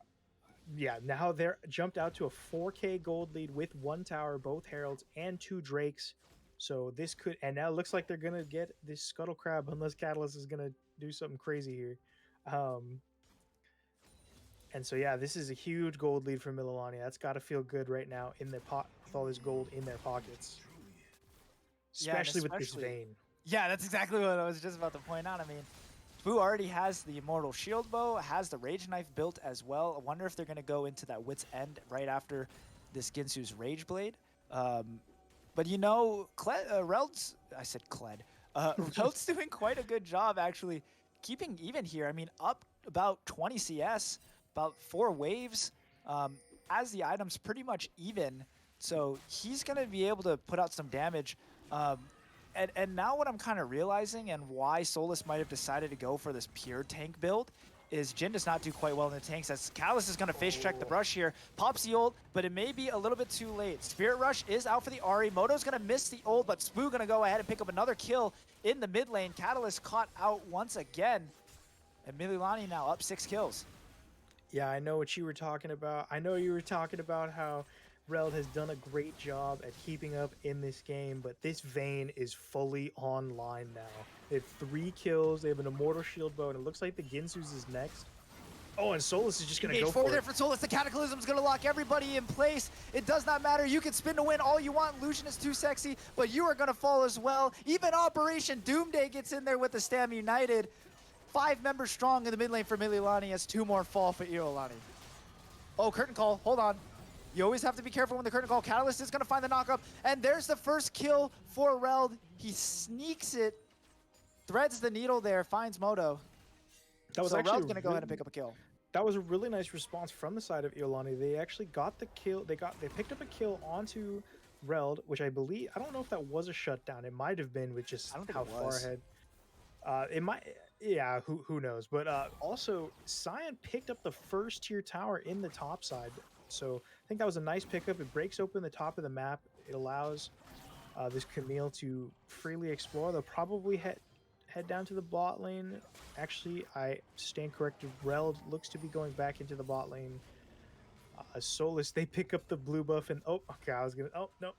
yeah, now they're jumped out to a 4K gold lead with 1 tower, both Heralds, and 2 Drakes. So this could, and now it looks like they're going to get this Scuttle Crab unless Catalyst is going to do something crazy here. And so, yeah, this is a huge gold lead for Mililani. That's got to feel good right now in their pot with all this gold in their pockets. Especially with this Vayne. Yeah, that's exactly what I was just about to point out. I mean, Boo already has the Immortal Shield Bow, has the Rage Knife built as well. I wonder if they're going to go into that Wit's End right after this Ginsu's Rage Blade. But you know, Reld's, I said Kled. Reld's doing quite a good job actually keeping even here. I mean, up about 20 CS. About 4 waves, as the item's pretty much even, so he's going to be able to put out some damage. And now what I'm kind of realizing and why Solus might have decided to go for this pure tank build is Jhin does not do quite well in the tanks, as Callus is going to face check the brush here. Pops the ult, but it may be a little bit too late. Spirit Rush is out for the Ahri. Moto's going to miss the ult, but Spoo going to go ahead and pick up another kill in the mid lane. Catalyst caught out once again, and Mililani now up 6 kills. Yeah, I know what you were talking about. I know you were talking about how Reld has done a great job at keeping up in this game, but this Vayne is fully online now. They have 3 kills, they have an Immortal Shield Bow, and it looks like the Ginsu's is next. Oh, and Solus is just going to go for it. There for Solus. The Cataclysm is going to lock everybody in place. It does not matter. You can spin to win all you want. Lucian is too sexy, but you are going to fall as well. Even Operation Doomday gets in there with the Stam United. 5 members strong in the mid lane for Mililani as 2 more fall for Iolani. Oh, curtain call. Hold on. You always have to be careful when the curtain call. Catalyst is going to find the knockup. And there's the first kill for Reld. He sneaks it. Threads the needle there. Finds Moto. That was so actually Reld's going to go ahead and pick up a kill. That was a really nice response from the side of Iolani. They actually got the kill. They picked up a kill onto Reld, which I believe, I don't know if that was a shutdown. It might have been with just how far ahead. It might, yeah, who knows? But also, Cyan picked up the first tier tower in the top side. So I think that was a nice pickup. It breaks open the top of the map. It allows this Camille to freely explore. They'll probably head down to the bot lane. Actually, I stand corrected. Reld looks to be going back into the bot lane. Solus, they pick up the blue buff and oh, okay, I was gonna, oh no,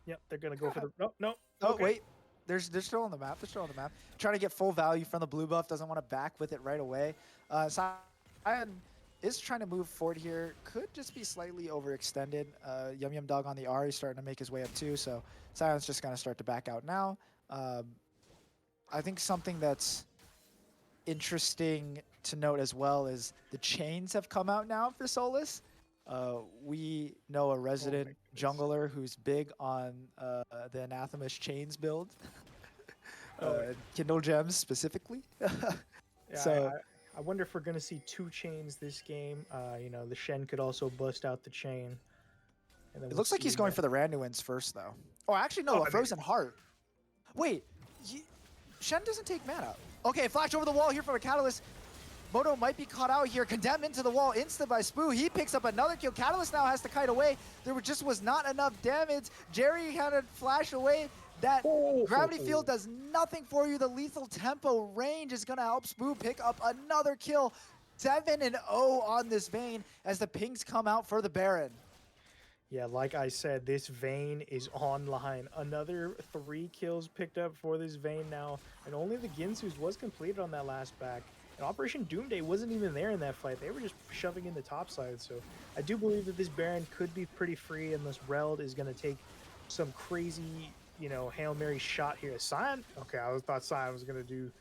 yep, they're gonna go for the, oh no, oh okay. wait. They're still on the map. They're still on the map. Trying to get full value from the blue buff. Doesn't want to back with it right away. Sion is trying to move forward here. Could just be slightly overextended. Yum Yum Dog on the R. He's starting to make his way up too. So Sion's just going to start to back out now. I think something that's interesting to note as well is the chains have come out now for Solus. We know a resident jungler who's big on the Anathema's chains build. Kindle gems specifically. Yeah, So I wonder if we're gonna see two chains this game. You know, the Shen could also bust out the chain. And then it looks like he's going for the Randuins first, though. Oh, actually, no, a Frozen Heart. Wait, Shen doesn't take mana. Okay, flash over the wall here from a Catalyst. Moto might be caught out here, condemned into the wall, insta by Spoo. He picks up another kill. Catalyst now has to kite away. There just was not enough damage. Jerry had to flash away. That gravity field does nothing for you. The lethal tempo range is going to help Spoo pick up another kill. 7-0 on this Vayne as the pings come out for the Baron. Yeah, like I said, this Vayne is online. Another 3 kills picked up for this Vayne now, and only the Ginsu's was completed on that last back. And Operation Doomday wasn't even there in that fight. They were just shoving in the top side. So I do believe that this Baron could be pretty free unless Reld is going to take some crazy, you know, Hail Mary shot here. Sion? Okay, I thought Sion was going to do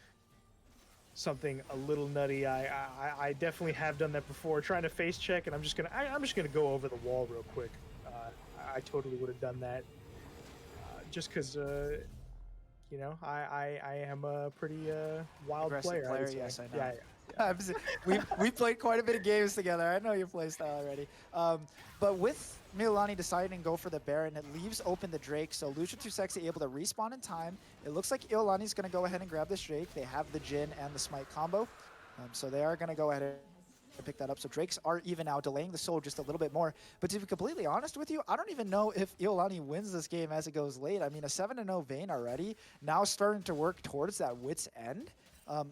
something a little nutty. I definitely have done that before, trying to face check, and I'm just gonna go over the wall real quick. I totally would have done that, just because you know, I am a pretty wild player. Yes, I know. Yeah. we played quite a bit of games together. I know your playstyle already. But with Milani deciding to go for the Baron, it leaves open the Drake. So Lucian Too Sexy able to respawn in time. It looks like Iolani's going to go ahead and grab this Drake. They have the Jhin and the Smite combo. So they are going to go ahead and pick that up. So Drakes are even now, delaying the soul just a little bit more. But to be completely honest with you, I don't even know if Iolani wins this game as it goes late. I mean, a 7-0 Vayne already, now starting to work towards that wit's end.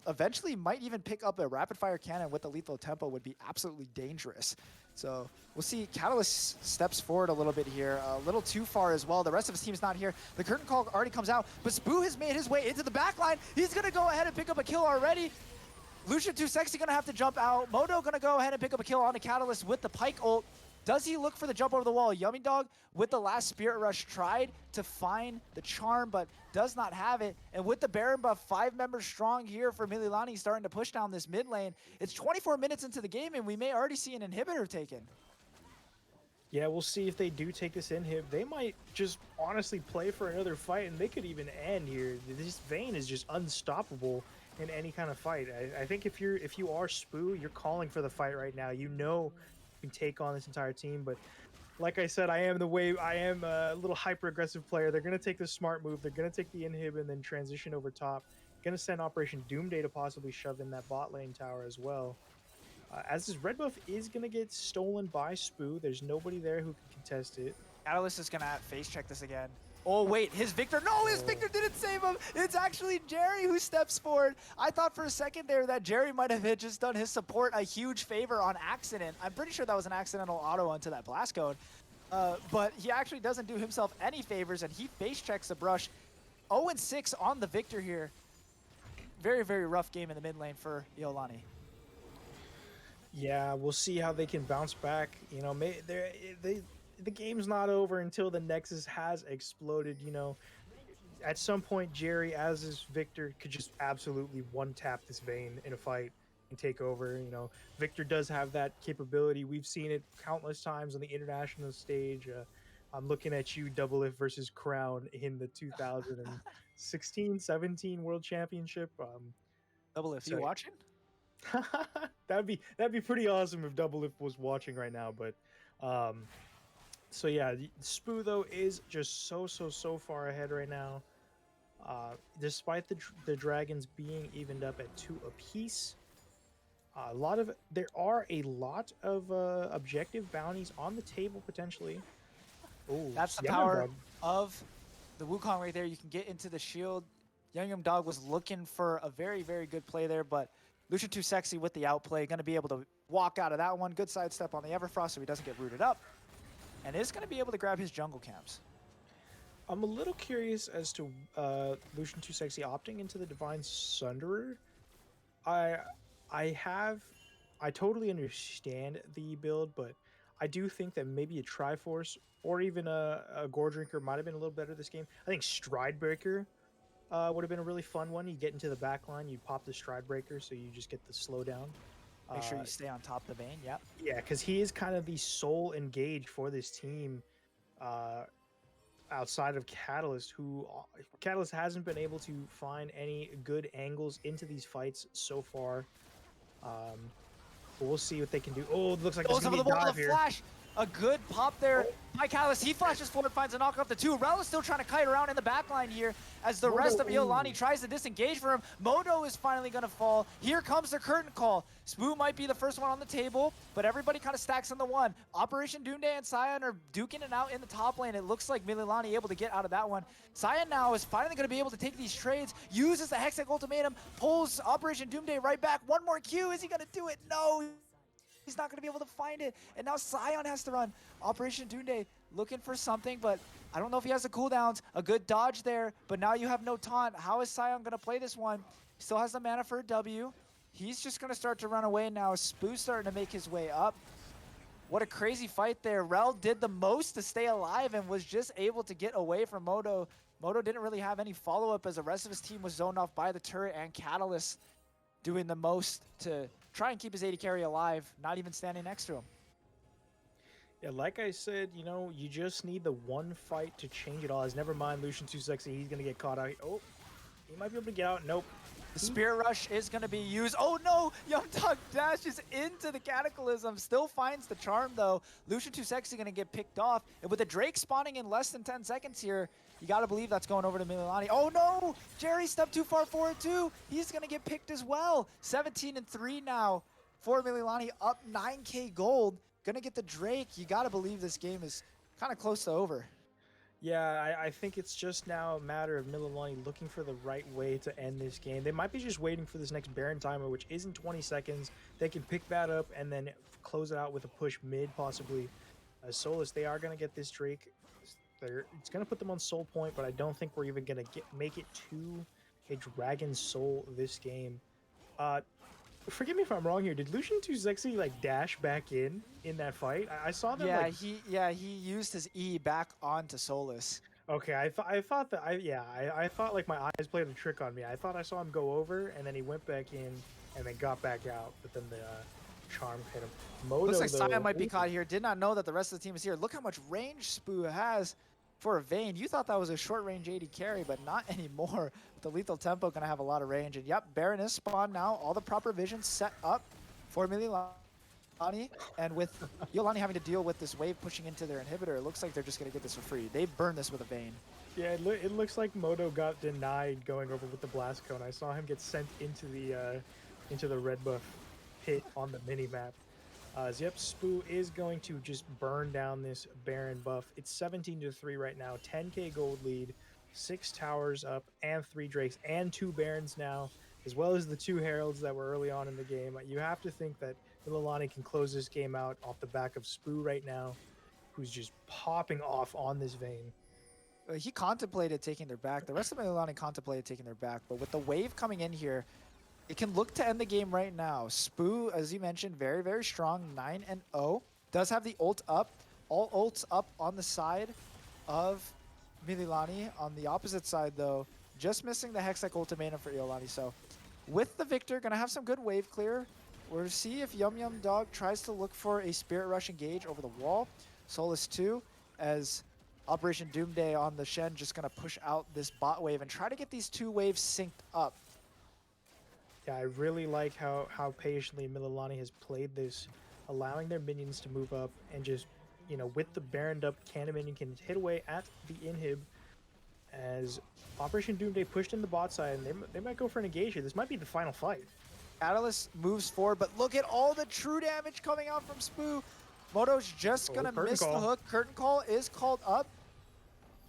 Eventually might even pick up a rapid fire cannon with the lethal tempo would be absolutely dangerous. So we'll see. Catalyst steps forward a little bit here, a little too far as well. The rest of his team's not here. The curtain call already comes out, but Spoo has made his way into the back line. He's going to go ahead and pick up a kill already. Lucian Too Sexy going to have to jump out. Moto going to go ahead and pick up a kill on the Catalyst with the Pike ult. Does he look for the jump over the wall? Yummy Dog with the last Spirit Rush tried to find the charm, but does not have it. And with the Baron buff, 5 members strong here for Mililani starting to push down this mid lane. It's 24 minutes into the game, and we may already see an inhibitor taken. Yeah, we'll see if they do take this inhib. They might just honestly play for another fight, and they could even end here. This Vayne is just unstoppable in any kind of fight. I think if you are Spoo, you're calling for the fight right now. You know you can take on this entire team, but like I said, I am a little hyper aggressive player. They're gonna take the smart move. They're gonna take the inhib and then transition over top. Gonna send Operation Doomday to possibly shove in that bot lane tower as well. As this red buff is gonna get stolen by Spoo. There's nobody there who can contest it. Catalyst is gonna face check this again. Oh wait, his Victor, no, his Victor didn't save him. It's actually Jerry who steps forward. I thought for a second there that Jerry might have just done his support a huge favor on accident. I'm pretty sure that was an accidental auto onto that blast cone. But he actually doesn't do himself any favors, and he face checks the brush. 0-6 on the Victor here. Very, very rough game in the mid lane for Iolani. Yeah, we'll see how they can bounce back. You know, the game's not over until the Nexus has exploded. You know, at some point, Jerry, as his Victor, could just absolutely one-tap this Vayne in a fight and take over. You know, Victor does have that capability. We've seen it countless times on the international stage. I'm looking at you, Double If versus Crown in the 2016-17 World Championship. Double If, you watching? that'd be pretty awesome if Double If was watching right now. But so yeah, Spoo though is just so far ahead right now. Despite the dragons being evened up at 2 apiece, there are a lot of objective bounties on the table potentially. Oh, that's the power of the Wukong right there. You can get into the shield. Yum Yum Dog was looking for a very, very good play there, but Lucian Too Sexy with the outplay, going to be able to walk out of that one. Good sidestep on the Everfrost so he doesn't get rooted up. And is going to be able to grab his jungle camps. I'm a little curious as to Lucian Too Sexy opting into the Divine Sunderer. I I have I totally understand the build, but I do think that maybe a Triforce or even a Gore Drinker might have been a little better this game. I think Stride Breaker would have been a really fun one. You get into the back line, you pop the Stride Breaker, so you just get the slowdown. Make sure Uh, you stay on top of the Vayne. Yep. yeah, because he is kind of the sole engage for this team uh, outside of Catalyst, who Catalyst hasn't been able to find any good angles into these fights so far. Um, but we'll see what they can do. Oh, it looks like there's Goes gonna over be the a wall, the dive here. flash. A good pop there by Callus. He flashes forward, finds a knock off the two. Rel is still trying to kite around in the back line here as the rest of Iolani tries to disengage for him. Modo is finally going to fall. Here comes the curtain call. Spoo might be the first one on the table, but everybody kind of stacks on the one. Operation Doomday and Sion are duking it out in the top lane. It looks like Mililani able to get out of that one. Sion now is finally going to be able to take these trades, uses the Hextech Ultimatum, pulls Operation Doomday right back. One more Q. Is he going to do it? No. He's not going to be able to find it. And now Sion has to run. Operation Doomday looking for something, but I don't know if he has the cooldowns. A good dodge there, but now you have no taunt. How is Sion going to play this one? He still has the mana for a W. He's just going to start to run away now. Spoo's starting to make his way up. What a crazy fight there. Rel did the most to stay alive and was just able to get away from Modo. Modo didn't really have any follow-up as the rest of his team was zoned off by the turret and Catalyst doing the most to try and keep his AD carry alive, not even standing next to him. Yeah, like I said, you know, you just need the one fight to change it all. As never mind Lucian Too Sexy, he's gonna get caught out. Oh, he might be able to get out. Nope. The Spirit Rush is going to be used. Oh no! Young Dog dashes into the Cataclysm. Still finds the charm though. Lucian Too Sexy going to get picked off. And with the Drake spawning in less than 10 seconds here, you got to believe that's going over to Mililani. Oh no! Jerry stepped too far forward too. He's going to get picked as well. 17-3 now for Mililani, up 9k gold. Going to get the Drake. You got to believe this game is kind of close to over. Yeah, I think it's just now a matter of Mililani looking for the right way to end this game. They might be just waiting for this next Baron timer, which is in 20 seconds. They can pick that up and then close it out with a push mid, possibly. Solus, they are going to get this Drake. It's going to put them on soul point, but I don't think we're even going to make it to a Dragon Soul this game. Forgive me if I'm wrong here. Did Lucian Too Sexy like dash back in that fight? I saw them. He used his E back onto Solus. Okay, I thought that I thought like my eyes played a trick on me. I thought I saw him go over and then he went back in and then got back out, but then the charm hit him. Modo, looks like though, Sion might be caught here. Did not know that the rest of the team is here. Look how much range Spoo has for a Vayne. You thought that was a short range AD carry, but not anymore. The lethal tempo gonna have a lot of range. And yep, Baron is spawned now. All the proper visions set up for Mililani. And with Iolani having to deal with this wave pushing into their inhibitor, it looks like they're just gonna get this for free. They burn this with a Vayne. Yeah, it looks like Modo got denied going over with the blast cone. I saw him get sent into the red buff pit on the mini map. Yep, Spoo is going to just burn down this Baron buff. It's 17-3 right now, 10k gold lead, 6 towers up, and 3 Drakes, and 2 Barons now, as well as the 2 Heralds that were early on in the game. You have to think that Mililani can close this game out off the back of Spoo right now, who's just popping off on this Vayne. He contemplated taking their back. The rest of Mililani contemplated taking their back, but with the wave coming in here, it can look to end the game right now. Spoo, as you mentioned, very, very strong, 9-0. Does have the ult up. All ults up on the side of Mililani. On the opposite side, though, just missing the Hextech Ultimatum for Iolani. So, with the Victor, gonna have some good wave clear. We'll see if Yum Yum Dog tries to look for a Spirit Rush engage over the wall. Solus 2, as Operation Doomday on the Shen, just gonna push out this bot wave and try to get these 2 waves synced up. Yeah, I really like how patiently Mililani has played this, allowing their minions to move up and just, you know, with the Baroned up, Cannon minion can hit away at the inhib as Operation Doomday pushed in the bot side, and they might go for an engage here. This might be the final fight. Catalyst moves forward, but look at all the true damage coming out from Spoo. Modo's just gonna miss the hook. Curtain call is called up.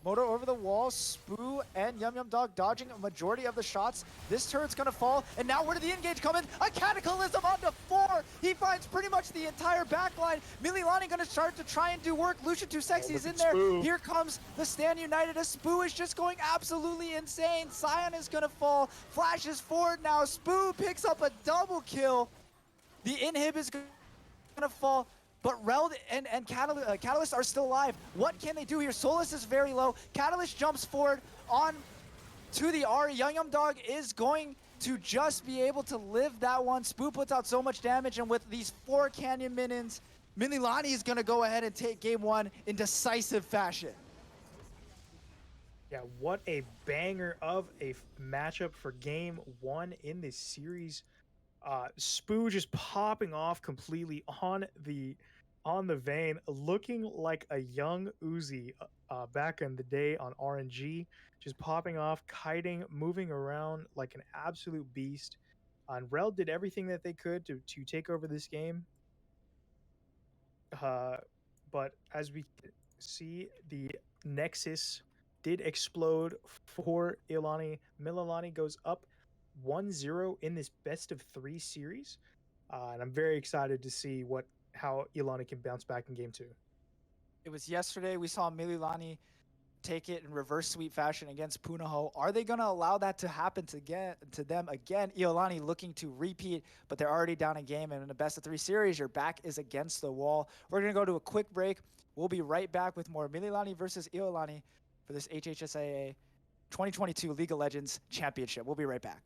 Moto over the wall, Spoo and Yum Yum Dog dodging a majority of the shots. This turret's gonna fall, and now where did the engage come in? A Cataclysm onto 4! He finds pretty much the entire backline. Mililani gonna start to try and do work. Lucian Too Sexy is in there. Spoo. Here comes the Stand United as Spoo is just going absolutely insane. Sion is gonna fall, flashes forward now. Spoo picks up a double kill. The inhib is gonna fall. But Reld and Catalyst are still alive. What can they do here? Solus is very low. Catalyst jumps forward on to the R. Young Yum Dog is going to just be able to live that one. Spoo puts out so much damage, and with these 4 Canyon minions, Mililani is going to go ahead and take game 1 in decisive fashion. Yeah, what a banger of a matchup for game 1 in this series. Spoo just popping off completely on the vein, looking like a young Uzi back in the day on RNG, just popping off, kiting, moving around like an absolute beast. And Rel did everything that they could to take over this game. But as we see, the Nexus did explode for Ilani. Mililani goes up 1-0 in this best of 3 series. And I'm very excited to see how Ilani can bounce back in game 2. It was yesterday we saw Mililani take it in reverse sweep fashion against Punahou. Are they going to allow that to happen to them again? Iolani looking to repeat, but they're already down a game, and in a best of 3 series, your back is against the wall. We're going to go to a quick break. We'll be right back with more Mililani versus Iolani for this HHSAA 2022 League of Legends Championship. We'll be right back.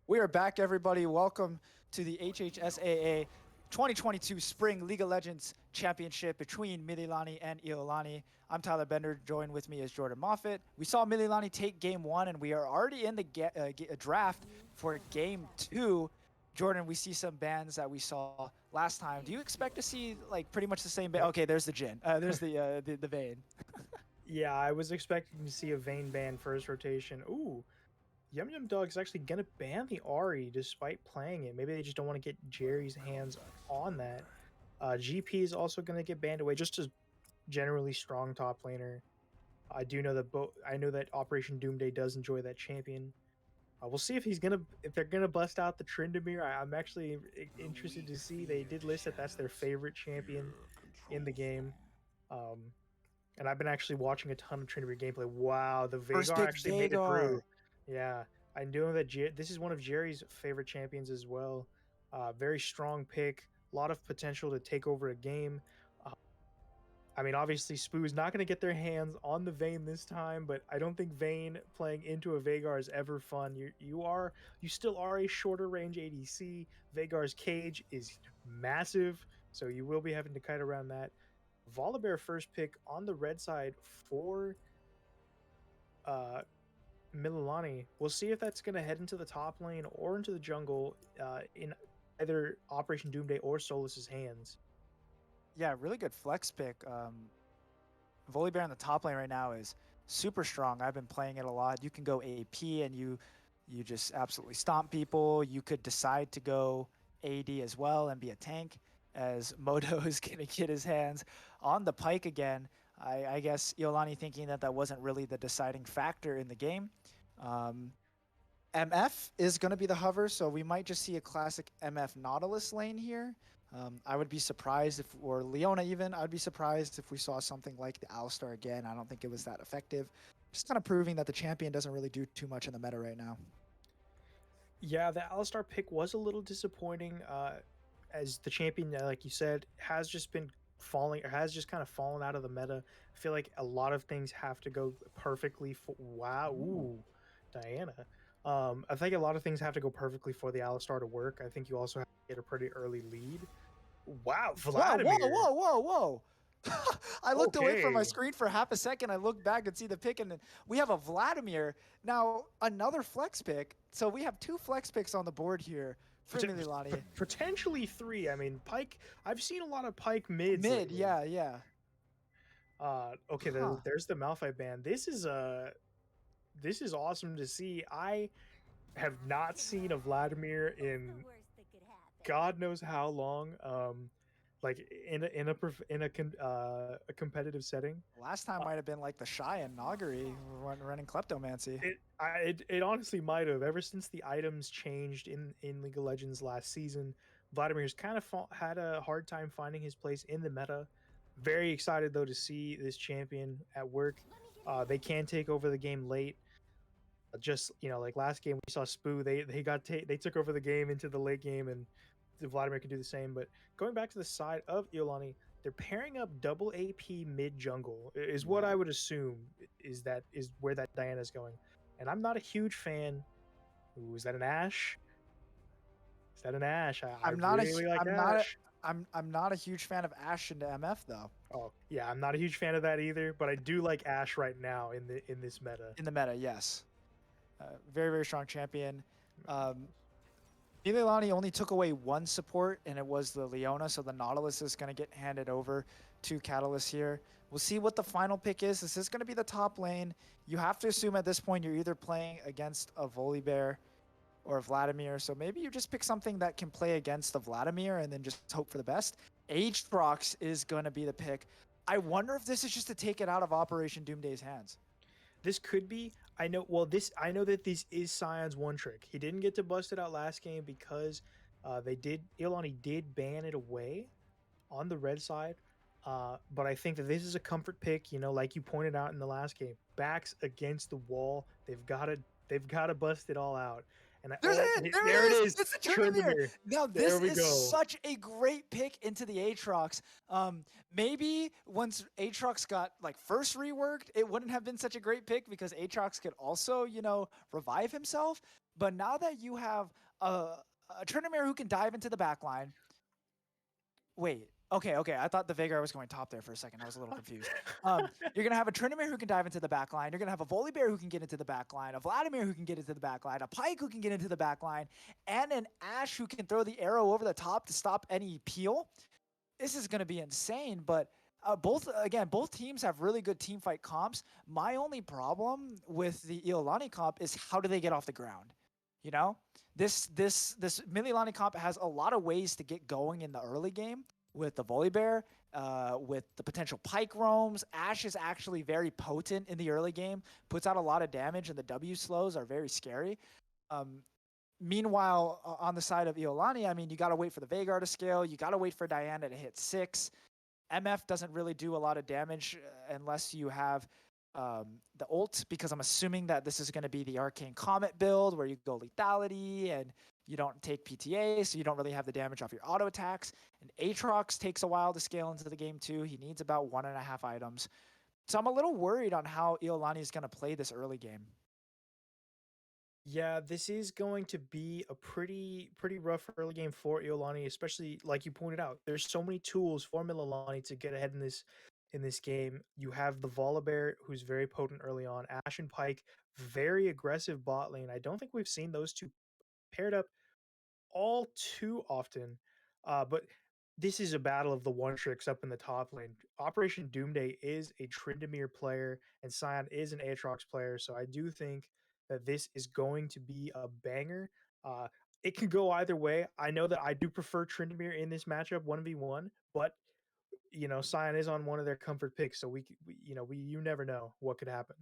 We are back, everybody. Welcome to the HHSAA 2022 Spring League of Legends Championship between Mililani and Iolani. I'm Tyler Bender. Joined with me is Jordan Moffitt. We saw Mililani take game one, and we are already in the draft for game two. Jordan, we see some bands that we saw last time. Do you expect to see like pretty much the same band? Yep. Okay, there's the Jin. There's the Vayne. Yeah, I was expecting to see a Vayne ban first rotation. Ooh, Yum Yum Dog's actually gonna ban the Ari despite playing it. Maybe they just don't want to get Jerry's hands on that. GP is also gonna get banned away. Just a generally strong top laner. I do know that I know that Operation Doomday does enjoy that champion. We'll see if they're gonna bust out the Tryndamere. I'm actually interested to see. They did list that that's their favorite champion in the game. Um, and I've been actually watching a ton of Tryndamere gameplay. Wow, the First Vhagar pick actually made it through. Vhagar. Yeah, I know that this is one of Jerry's favorite champions as well. Very strong pick, a lot of potential to take over a game. Uh, I mean, obviously, Spoo's not going to get their hands on the Vayne this time, but I don't think Vayne playing into a Vhagar is ever fun. You still are a shorter range ADC. Vhagar's cage is massive, so you will be having to kite around that. Volibear first pick on the red side for uh, Mililani. We'll see if that's going to head into the top lane or into the jungle in either Operation Doomday or Solus's hands. Yeah, really good flex pick. Volibear in the top lane right now is super strong. I've been playing it a lot. You can go AP and you just absolutely stomp people. You could decide to go AD as well and be a tank, as Moto is going to get his hands on the pike again. I guess Iolani thinking that that wasn't really the deciding factor in the game. MF is going to be the hover, so we might just see a classic MF Nautilus lane here. I would be surprised if, or Leona even, I would be surprised if we saw something like the Alistar again. I don't think it was that effective. Just kind of proving that the champion doesn't really do too much in the meta right now. Yeah, the Alistar pick was a little disappointing. As the champion, like you said, has just been falling, or has just kind of fallen out of the meta. I feel like a lot of things have to go perfectly for. Wow, ooh, Diana. I think a lot of things have to go perfectly for the Alistar to work. I think you also have to get a pretty early lead. Wow, Vladimir. Whoa. I looked away from my Okay. screen for half a second. I looked back and see the pick, and then we have a Vladimir. Now, another flex pick. So we have two flex picks on the board here for Mililani. Potentially three. I mean, Pike. I've seen a lot of Pike mids. Mid, lately. yeah. Okay, Huh. there's the Malphite ban. This is awesome to see. I have not seen a Vladimir in God knows how long. Like a competitive setting. Last time might have been like the Shy and Nagari running Kleptomancy. It honestly might have. Ever since the items changed in League of Legends last season, Vladimir's kind of had a hard time finding his place in the meta. Very excited though to see this champion at work. They can take over the game late. Just like last game we saw Spoo. They took over the game into the late game, and Vladimir can do the same. But going back to the side of Iolani, they're pairing up double AP mid jungle is what I would assume is where that Diana's going. And I'm not a huge fan. Ooh, is that an Ashe? Is that an Ashe? I really like Ashe. I'm not a huge fan of Ashe into MF though. Oh yeah, I'm not a huge fan of that either. But I do like Ashe right now in this meta. In the meta, yes. Very strong champion. Mililani only took away one support, and it was the Leona, so the Nautilus is going to get handed over to Catalyst here. We'll see what the final pick is. This is going to be the top lane. You have to assume at this point you're either playing against a Volibear or a Vladimir, so maybe you just pick something that can play against the Vladimir and then just hope for the best. Aatrox is going to be the pick. I wonder if this is just to take it out of Operation Doomday's hands. This could be. I know. Well, I know that this is Sion's one trick. He didn't get to bust it out last game because Iolani did ban it away on the red side. But I think that this is a comfort pick. Like you pointed out in the last game, backs against the wall. They've got to bust it all out. And there it is. It's the Tryndamere. Now this is such a great pick into the Aatrox. Maybe once Aatrox got like first reworked, it wouldn't have been such a great pick because Aatrox could also, revive himself. But now that you have a Tryndamere who can dive into the back line, wait. Okay. I thought the Veigar was going top there for a second. I was a little confused. You're gonna have a Tryndamere who can dive into the back line. You're gonna have a Volibear who can get into the back line, a Vladimir who can get into the back line, a Pike who can get into the back line, and an Ash who can throw the arrow over the top to stop any peel. This is gonna be insane. But both teams have really good team fight comps. My only problem with the Iolani comp is how do they get off the ground? You know, this Mililani comp has a lot of ways to get going in the early game with the Volibear, with the potential Pike roams. Ash is actually very potent in the early game, puts out a lot of damage, and the W slows are very scary. Um, Meanwhile, on the side of Iolani, I mean, you got to wait for the Veigar to scale. You got to wait for Diana to hit 6. MF doesn't really do a lot of damage unless you have the ult, because I'm assuming that this is going to be the Arcane Comet build where you go lethality and you don't take PTA, so you don't really have the damage off your auto attacks. And Aatrox takes a while to scale into the game too. He needs about 1.5 items. So I'm a little worried on how Iolani is going to play this early game. Yeah, this is going to be a pretty rough early game for Iolani, especially like you pointed out. There's so many tools for Mililani to get ahead in this game. You have the Volibear, who's very potent early on. Ash and Pike, very aggressive bot lane. I don't think we've seen those two paired up all too often. But this is a battle of the one tricks up in the top lane. Operation Doomday is a Tryndamere player, and Sion is an Aatrox player. So I do think that this is going to be a banger. Uh, it can go either way. I know that I do prefer Tryndamere in this matchup, 1v1, but Sion is on one of their comfort picks, so we you never know what could happen.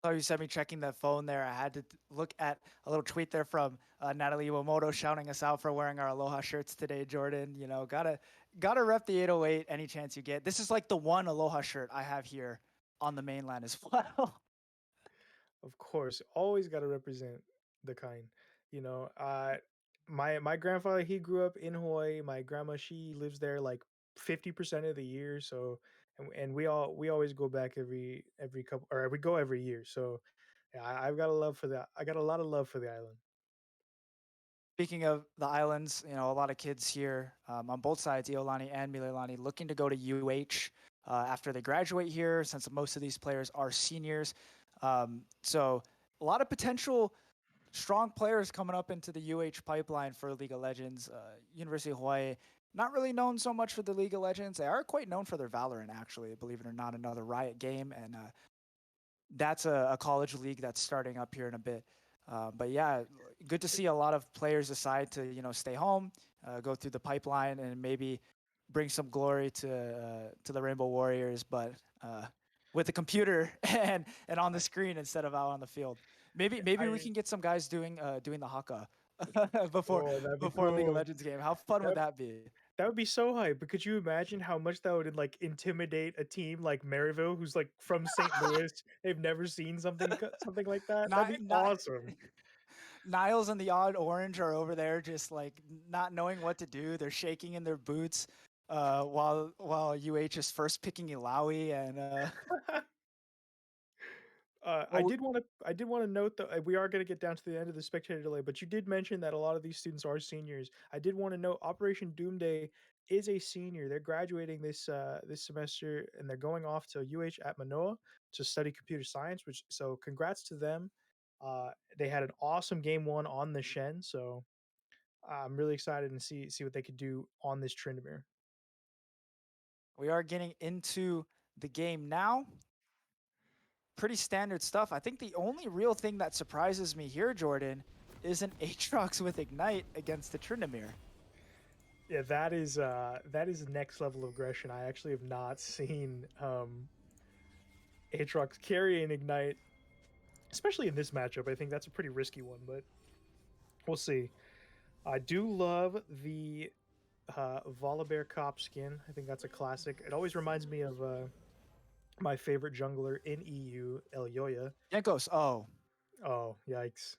Oh, you sent me checking the phone there. I had to look at a little tweet there from Natalie Iwamoto shouting us out for wearing our Aloha shirts today, Jordan. You know, gotta rep the 808 any chance you get. This is like the one Aloha shirt I have here on the mainland as well. Of course, always got to represent the kind. You know, my grandfather, he grew up in Hawaii. My grandma, she lives there like 50% of the year. So, and we always go back every couple, or we go every year. So, yeah, I've got a love for that. I got a lot of love for the island. Speaking of the islands, you know, a lot of kids here on both sides, Iolani and Mililani, looking to go to UH after they graduate here, since most of these players are seniors. So a lot of potential strong players coming up into the UH pipeline for League of Legends. University of Hawaii, not really known so much for the League of Legends. They are quite known for their Valorant, actually, believe it or not, another Riot game. And that's a college league that's starting up here in a bit. But yeah, good to see a lot of players decide to stay home, go through the pipeline, and maybe bring some glory to the Rainbow Warriors, but with a computer and on the screen instead of out on the field. Maybe we I can get some guys doing the haka before Oh, that'd be before a League of cool. Legends game. How fun would That that be? that would be so hype. But could you imagine how much that would like intimidate a team like Maryville, who's like from St. Louis? They've never seen something like that. That'd Not be not awesome. Niles and the Odd Orange are over there just like not knowing what to do. They're shaking in their boots while UH is first picking Ilawi and well, I did want to note that we are going to get down to the end of the spectator delay, but you did mention that a lot of these students are seniors. I did want to note Operation Doomday is a senior. They're graduating this semester and they're going off to UH at Manoa to study computer science. Which so congrats to them. They had an awesome game one on the Shen, so I'm really excited to see what they could do on this Tryndamere. we are getting into the game now. Pretty standard stuff. I think the only real thing that surprises me here, Jordan, is an Aatrox with Ignite against the Tryndamere. Yeah, that is next level of aggression. I actually have not seen Aatrox carry and Ignite, especially in this matchup. I think that's a pretty risky one, but we'll see. I do love the Volibear Cop skin. I think that's a classic. It always reminds me of my favorite jungler in EU, El Yoya. Yankos, oh, Oh, yikes.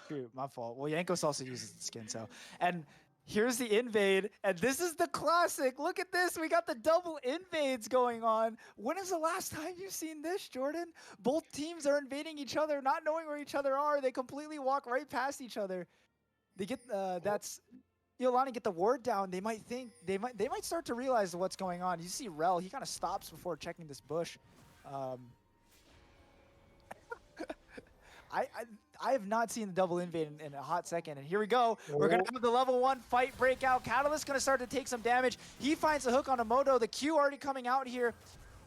shoot, my fault. Well, Yankos also uses the skin, so. And Here's the invade, and this is the classic. Look at this. We got the double invades going on. When is the last time you've seen this, Jordan? Both teams are invading each other, not knowing where each other are. They completely walk right past each other. They get that's Iolani get the ward down. They might think they might start to realize what's going on. You see Rel, he kind of stops before checking this bush. Um, I, I I have not seen the double invade in a hot second, and here we go. We're gonna have the level 1 fight break out. Catalyst gonna start to take some damage. He finds a hook on a Moto. The Q already coming out here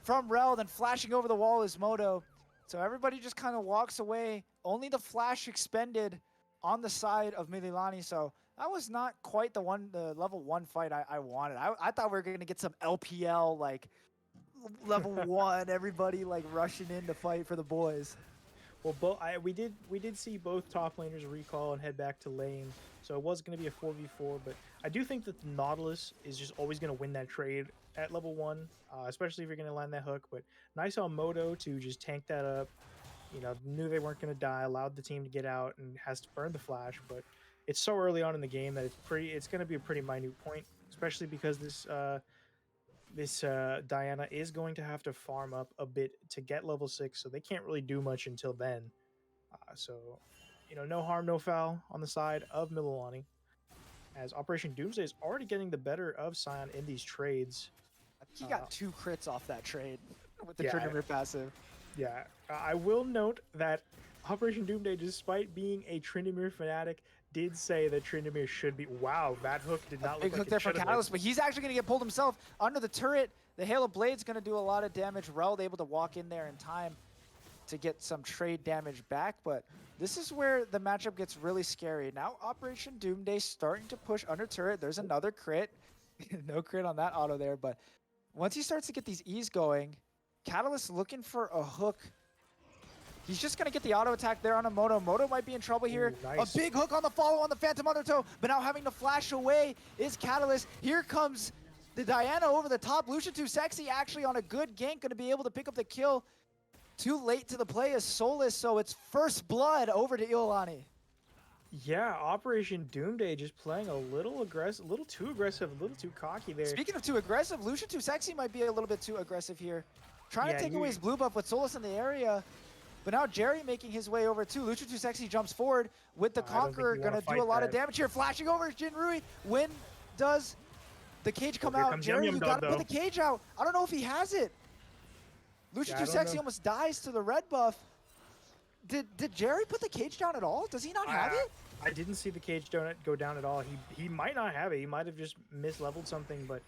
from Rel, then flashing over the wall is Moto. So everybody just kind of walks away. Only the flash expended on the side of Mililani. So that was not quite the level 1 fight I wanted. I thought we were gonna get some LPL like level 1, everybody like rushing in to fight for the boys. Well, we did see both top laners recall and head back to lane, so it was going to be a 4v4. But I do think that the Nautilus is just always going to win that trade at level 1, especially if you're going to land that hook. But nice on Moto to just tank that up. You know, knew they weren't going to die, allowed the team to get out, and has to burn the flash. But it's so early on in the game that it's going to be a pretty minute point, especially because this Diana is going to have to farm up a bit to get level 6, so they can't really do much until then. So, you know, no harm, no foul on the side of Mililani, as Operation Doomsday is already getting the better of Sion in these trades. He got 2 crits off that trade with the Tryndamere passive. Yeah, I will note that Operation Doomsday, despite being a Tryndamere fanatic, did say that Tryndamere should be. Wow, that hook did not look big like hook there for Catalyst, but he's actually going to get pulled himself under the turret. The Halo Blade's going to do a lot of damage. Rel able to walk in there in time to get some trade damage back, but this is where the matchup gets really scary. Now Operation Doomsday starting to push under turret. There's another crit. No crit on that auto there, but once he starts to get these E's going, Catalyst looking for a hook. He's just going to get the auto attack there on a Moto. Moto might be in trouble here. Ooh, nice. A big hook on the follow on the Phantom Undertow, but now having to flash away is Catalyst. Here comes the Diana over the top. Lucian too sexy actually on a good gank, going to be able to pick up the kill. Too late to the play is Solus, so it's first blood over to Iolani. Yeah, Operation Doomsday just playing a little aggressive, a little too aggressive, a little too cocky there. Speaking of too aggressive, Lucian too sexy might be a little bit too aggressive here. Trying to take away his blue buff with Solus in the area. But now Jerry making his way over too. Lucian too sexy jumps forward with the Conqueror, gonna do a lot of damage here. Flashing over Jinrui. When does the cage come out? Jerry, you gotta put the cage out. I don't know if he has it. Lucian too sexy almost dies to the red buff. Did Jerry put the cage down at all? Does he not have it? I didn't see the cage go down at all. He might not have it. He might have just misleveled something. But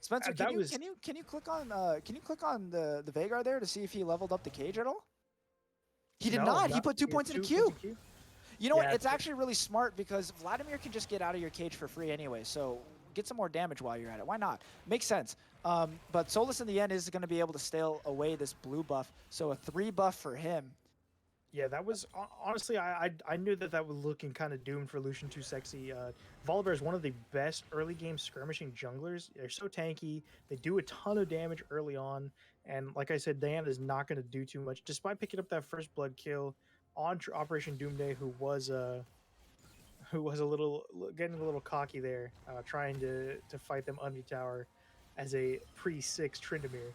Spencer, can you click on the Veigar there to see if he leveled up the cage at all? He did not. He put 2 points in a queue. You know what? It's actually really smart because Vladimir can just get out of your cage for free anyway. So get some more damage while you're at it. Why not? Makes sense. But Solus in the end is going to be able to stale away this blue buff. So a 3 buff for him. Yeah, that was honestly, I knew that was looking kind of doomed for Lucian too sexy. Volibear is one of the best early game skirmishing junglers. They're so tanky. They do a ton of damage early on. And like I said, Diana is not going to do too much, despite picking up that first blood kill on Operation Doomsday, who was getting a little cocky there, trying to fight them under tower as a pre-6 Tryndamere.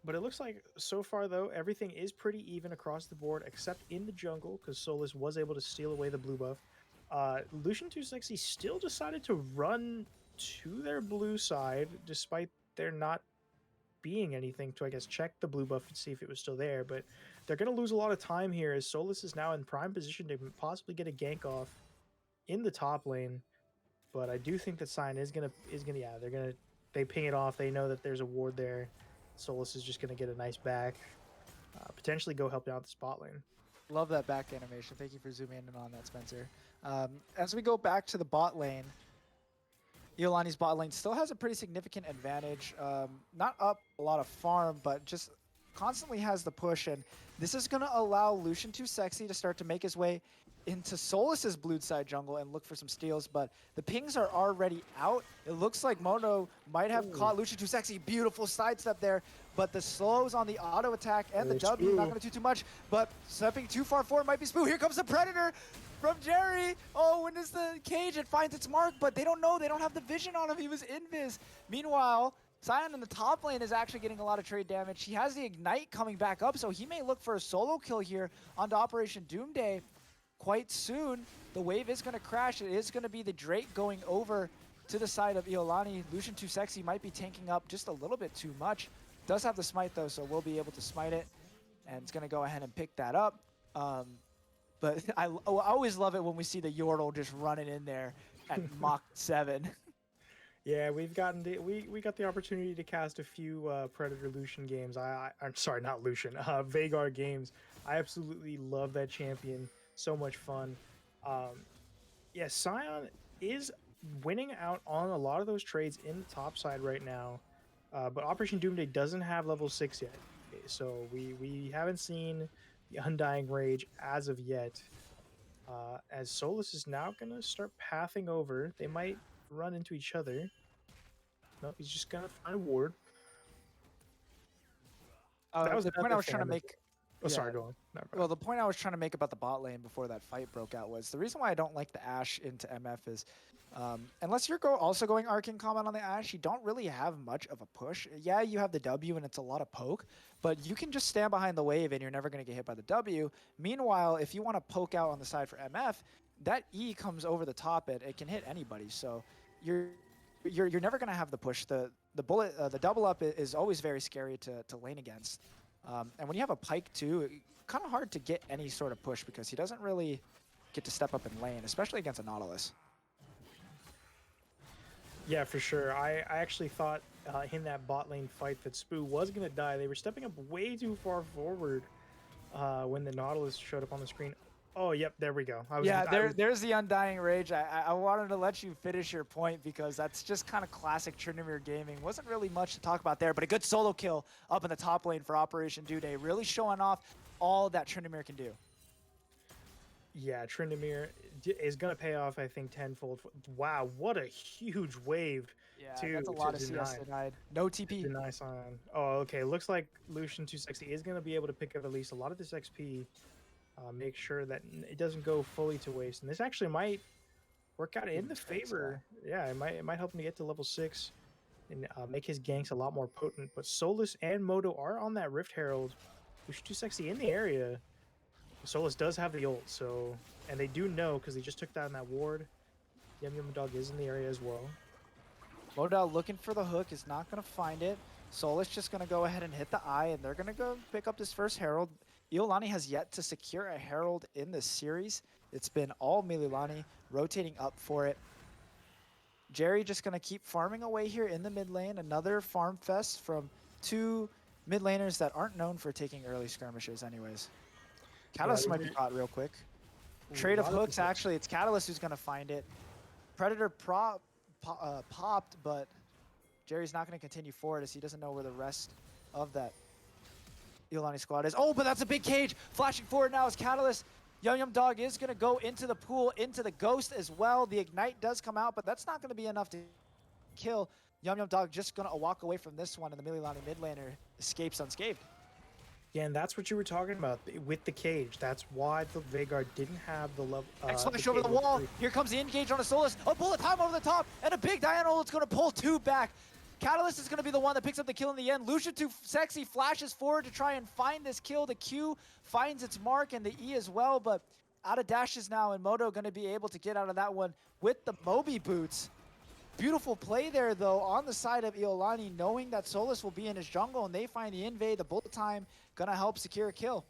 But it looks like so far, though, everything is pretty even across the board, except in the jungle, because Solus was able to steal away the blue buff. Lucian too sexy still decided to run to their blue side, despite there not being anything to, I guess, check the blue buff and see if it was still there. But they're going to lose a lot of time here, as Solus is now in prime position to possibly get a gank off in the top lane. But I do think that Sion they ping it off. They know that there's a ward there. Solus is just going to get a nice back, potentially go help out the spot lane. Love that back animation. Thank you for zooming in on that, Spencer. As we go back to the bot lane, Iolani's bot lane still has a pretty significant advantage. Not up a lot of farm, but just constantly has the push, and this is going to allow Lucian too sexy to start to make his way into Solus's blue side jungle and look for some steals, but the pings are already out. It looks like Mono might have caught Lucian too sexy. Beautiful sidestep there, but the slows on the auto attack and the W, not going to do too much, but stepping too far forward might be Spoo. Here comes the Predator. from Jerry. Oh, when is the cage? It finds its mark, but they don't know. They don't have the vision on him. He was invis. Meanwhile, Sion in the top lane is actually getting a lot of trade damage. He has the Ignite coming back up, so he may look for a solo kill here onto Operation Doomday quite soon. The wave is going to crash. It is going to be the Drake going over to the side of Iolani. Lucian Too Sexy might be tanking up just a little bit too much. Does have the smite though, so we'll be able to smite it. And it's going to go ahead and pick that up. But I always love it when we see the Yordle just running in there at Mach 7. Yeah, we got the opportunity to cast a few Predator Lucian games. I'm sorry, not Lucian, Veigar games. I absolutely love that champion. So much fun. Yeah, Sion is winning out on a lot of those trades in the top side right now. But Operation Doomday doesn't have level 6 yet. So we haven't seen the Undying Rage as of yet. As Solus is now going to start pathing over. They might run into each other. No, he's just going to find a ward. That was the point I was trying to make. Oh, sorry, go on. No, well, the point I was trying to make about the bot lane before that fight broke out was the reason why I don't like the Ashe into MF is unless you're also going Arcane Comment on the Ashe, you don't really have much of a push. Yeah, you have the W and it's a lot of poke, but you can just stand behind the wave and you're never going to get hit by the W. Meanwhile, if you want to poke out on the side for MF, that E comes over the top and it can hit anybody. So you're never going to have the push. The bullet, the double up is always very scary to lane against. And when you have a Pyke too, kind of hard to get any sort of push because he doesn't really get to step up in lane, especially against a Nautilus. Yeah, for sure. I actually thought in that bot lane fight that Spoo was going to die. They were stepping up way too far forward when the Nautilus showed up on the screen. Oh, yep, there we go. There's the Undying Rage. I wanted to let you finish your point because that's just kind of classic Tryndamere gaming. Wasn't really much to talk about there, but a good solo kill up in the top lane for Operation Doomday, really showing off all that Tryndamere can do. Yeah, Tryndamere is going to pay off, I think, tenfold. Wow, what a huge wave. Yeah, that's a lot of CS denied. No TP. Deny Sion. Oh, okay. Looks like Lucian 260 is going to be able to pick up at least a lot of this XP. Make sure that it doesn't go fully to waste. And this actually might work out in the favor. Yeah, it might help him to get to level 6 and make his ganks a lot more potent. But Solus and Moto are on that Rift Herald. Lucian 260 in the area. Solus does have the ult, so, and they do know because they just took that in that ward. Yum Yum Dog is in the area as well. Modal looking for the hook, is not going to find it. Solus just going to go ahead and hit the eye, and they're going to go pick up this first Herald. Iolani has yet to secure a Herald in this series. It's been all Mililani rotating up for it. Jerry just going to keep farming away here in the mid lane. Another farm fest from two mid laners that aren't known for taking early skirmishes anyways. Catalyst might be caught real quick. Trade of hooks, actually, it's Catalyst who's going to find it. Predator popped, but Jerry's not going to continue forward as he doesn't know where the rest of that Iolani squad is. Oh, but that's a big cage. Flashing forward now is Catalyst. Yum Yum Dog is going to go into the pool, into the Ghost as well. The Ignite does come out, but that's not going to be enough to kill. Yum Yum Dog just going to walk away from this one, and the Mililani mid laner escapes unscathed. Yeah, and that's what you were talking about with the cage. That's why the Veigar didn't have the level. X-Flash over the wall. Here comes the engage on a Solus. A bullet time over the top, and a big diagonal. It's going to pull two back. Catalyst is going to be the one that picks up the kill in the end. Lucian Too Sexy flashes forward to try and find this kill. The Q finds its mark, and the E as well, but out of dashes now, and Moto going to be able to get out of that one with the Moby boots. Beautiful play there, though, on the side of Iolani, knowing that Solus will be in his jungle, and they find the invade. The bullet time going to help secure a kill.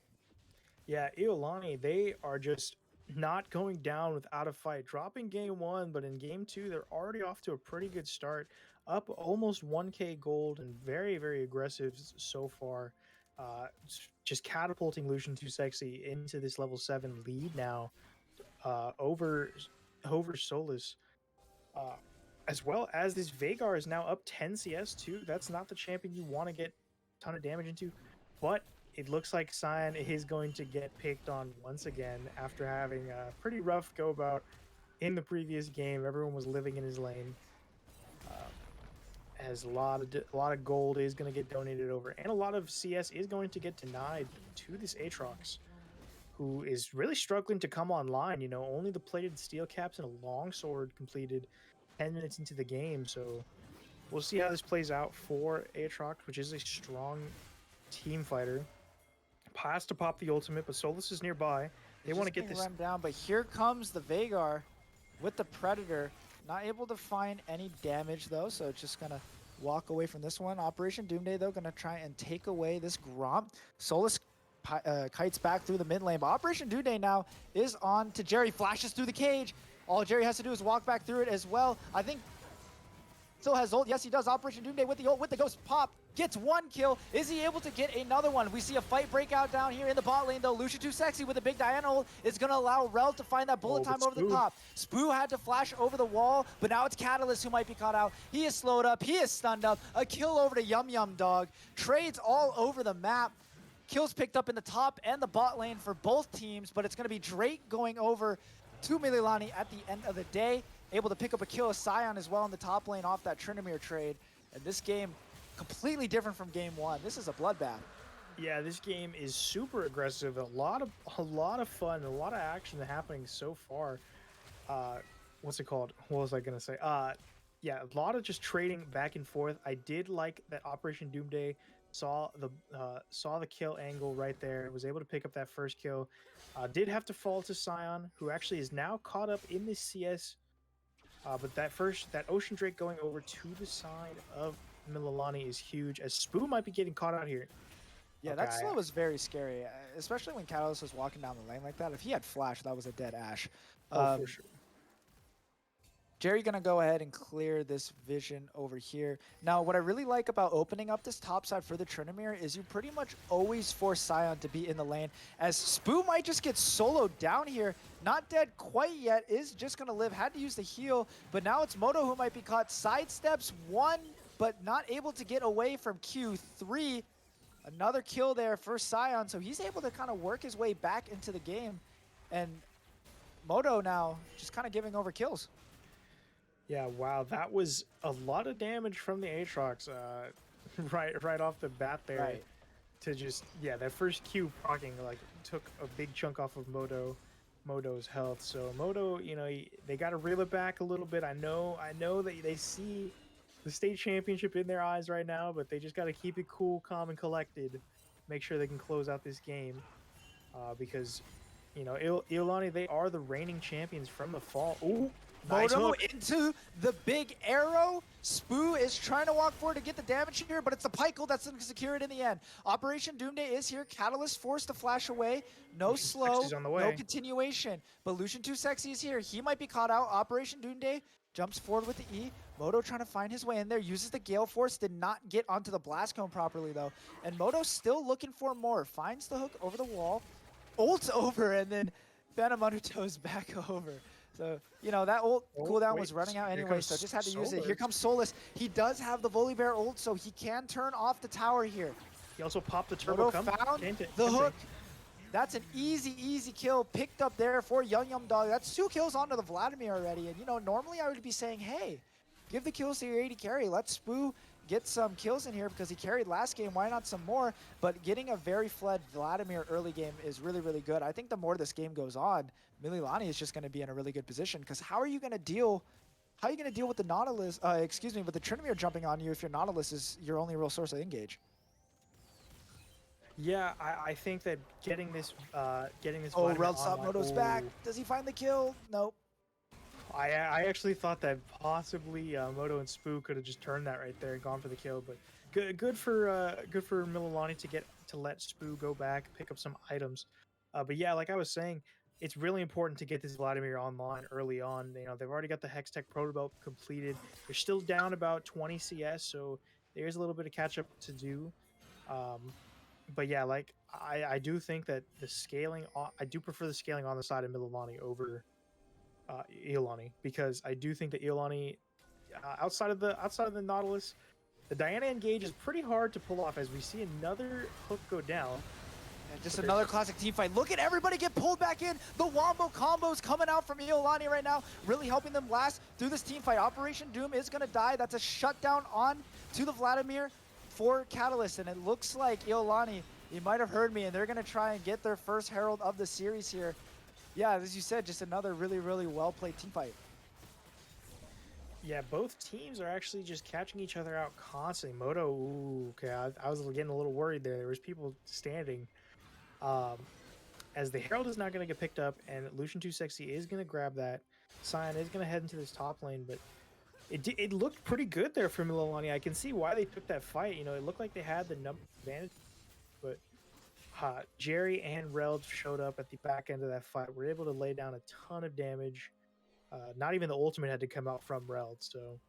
Yeah, Iolani, they are just not going down without a fight. Dropping game 1, but in game 2, they're already off to a pretty good start. Up almost 1k gold and very, very aggressive so far. Just catapulting Lucian Too Sexy into this level 7 lead now over Solus. As well as this Veigar is now up 10 CS too. That's not the champion you want to get a ton of damage into. But it looks like Sion is going to get picked on once again after having a pretty rough go about in the previous game. Everyone was living in his lane. As a lot of gold is going to get donated over, and a lot of CS is going to get denied to this Aatrox. who is really struggling to come online. You know, only the plated steel caps and a longsword completed 10 minutes into the game. So we'll see how this plays out for Aatrox, which is a strong team fighter. Has to pop the ultimate, but Solus is nearby. They He's want to just get being this. run down, but here comes the Veigar with the Predator. Not able to find any damage though, so it's just gonna walk away from this one. Operation Doomday though, gonna try and take away this Gromp. Solus kites back through the mid lane, but Operation Doomday now is on to Jerry. Flashes through the cage. All Jerry has to do is walk back through it as well. I think still has ult. Yes, he does. Operation Doomday with the ult, with the ghost pop. Gets one kill. Is he able to get another one? We see a fight break out down here in the bot lane, though. Lucia Too Sexy with a big Diana ult is going to allow Rel to find that bullet time over the top. Spoo had to flash over the wall, but now it's Catalyst who might be caught out. He is slowed up. He is stunned up. A kill over to Yum Yum Dog. Trades all over the map. Kills picked up in the top and the bot lane for both teams, but it's going to be Drake going over to Mililani at the end of the day. Able to pick up a kill of Scion as well in the top lane off that Tryndamere trade. And this game, completely different from game one. This is a bloodbath. Yeah, this game is super aggressive. A lot of fun, a lot of action happening so far. What's it called? What was I gonna say? Yeah, a lot of just trading back and forth. I did like that Operation Doomday saw the kill angle right there. Was able to pick up that first kill. Did have to fall to Scion, who actually is now caught up in this CS. But that Ocean Drake going over to the side of Mililani is huge, as Spoo might be getting caught out here. Yeah, Okay. that slow was very scary, especially when Catalyst was walking down the lane like that. If he had flash, that was a dead Ashe. For sure. Jerry gonna go ahead and clear this vision over here. Now, what I really like about opening up this top side for the Tryndamere is you pretty much always force Scion to be in the lane, as Spoo might just get soloed down here. Not dead quite yet, is just gonna live. Had to use the heal, but now it's Moto who might be caught. Sidesteps one, but not able to get away from Q3. Another kill there for Scion, so he's able to kind of work his way back into the game. And Moto now just kind of giving over kills. Yeah, wow, that was a lot of damage from the Aatrox right off the bat there. Right. To just, yeah, that first Q proccing like took a big chunk off of Moto's health. So Moto, you know, they got to reel it back a little bit. I know that they see the state championship in their eyes right now, but they just got to keep it cool, calm, and collected. Make sure they can close out this game, because, you know, Iolani, they are the reigning champions from the fall. Ooh. Nice Moto hook. into the big arrow. Spoo is trying to walk forward to get the damage here, but it's the Pykel that's going to secure it in the end. Operation Doomday is here. Catalyst forced to flash away. No Lucian slow, Sexy's on the way. no continuation. But Lucian Too Sexy is here. He might be caught out. Operation Doomday jumps forward with the E. Moto trying to find his way in there. Uses the Gale Force. Did not get onto the Blast Cone properly, though. And Moto still looking for more. Finds the hook over the wall. Ults over, and then Phantom Undertow's back over. So, you know, that ult cooldown was running out anyway, so just had to use it. Here comes Solus. He does have the Volibear ult, so he can turn off the tower here. He also popped the turbo. Moto found the hook. That's an easy kill picked up there for Yum Yum Dog. That's 2 kills onto the Vladimir already. And, you know, normally I would be saying, hey, give the kills to your AD carry. Let Spoo get some kills in here because he carried last game. Why not some more? But getting a very fled Vladimir early game is really, really good. I think the more this game goes on, Mililani is just going to be in a really good position, because how are you going to deal with the Nautilus, with the Tryndamere jumping on you if your Nautilus is your only real source of engage? Yeah, I think that getting this Oh, Vladimir Relstop online- Moto's back. Does he find the kill? Nope. I actually thought that possibly Moto and Spoo could have just turned that right there and gone for the kill, but good for Mililani to let Spoo go back, pick up some items. But yeah, like I was saying, it's really important to get this Vladimir online early on. You know, they've already got the Hextech Protobelt completed. They're still down about 20 CS, so there's a little bit of catch up to do. But yeah, like I do think that the scaling I do prefer the scaling on the side of Mililani over Iolani, because I do think that Iolani, outside of the Nautilus, the Diana engage is pretty hard to pull off, as we see another hook go down. And just another classic team fight. Look at everybody get pulled back in. The Wombo combos coming out from Iolani right now, really helping them last through this team fight. Operation Doom is going to die. That's a shutdown on to the Vladimir for Catalyst, and it looks like Iolani He might have heard me, and they're going to try and get their first Herald of the series here. Yeah, as you said, just another really, really well-played team fight. Yeah, both teams are actually just catching each other out constantly. Moto, ooh, okay, I was getting a little worried there. There was people standing. Um, as the Herald is not going to get picked up, and Lucian Too Sexy is going to grab that. Cyan is going to head into this top lane, but it looked pretty good there for Mililani. I can see why they took that fight. You know, it looked like they had the number advantage, but Jerry and Reld showed up at the back end of that fight. We're able to lay down a ton of damage. Not even the ultimate had to come out from Reld, so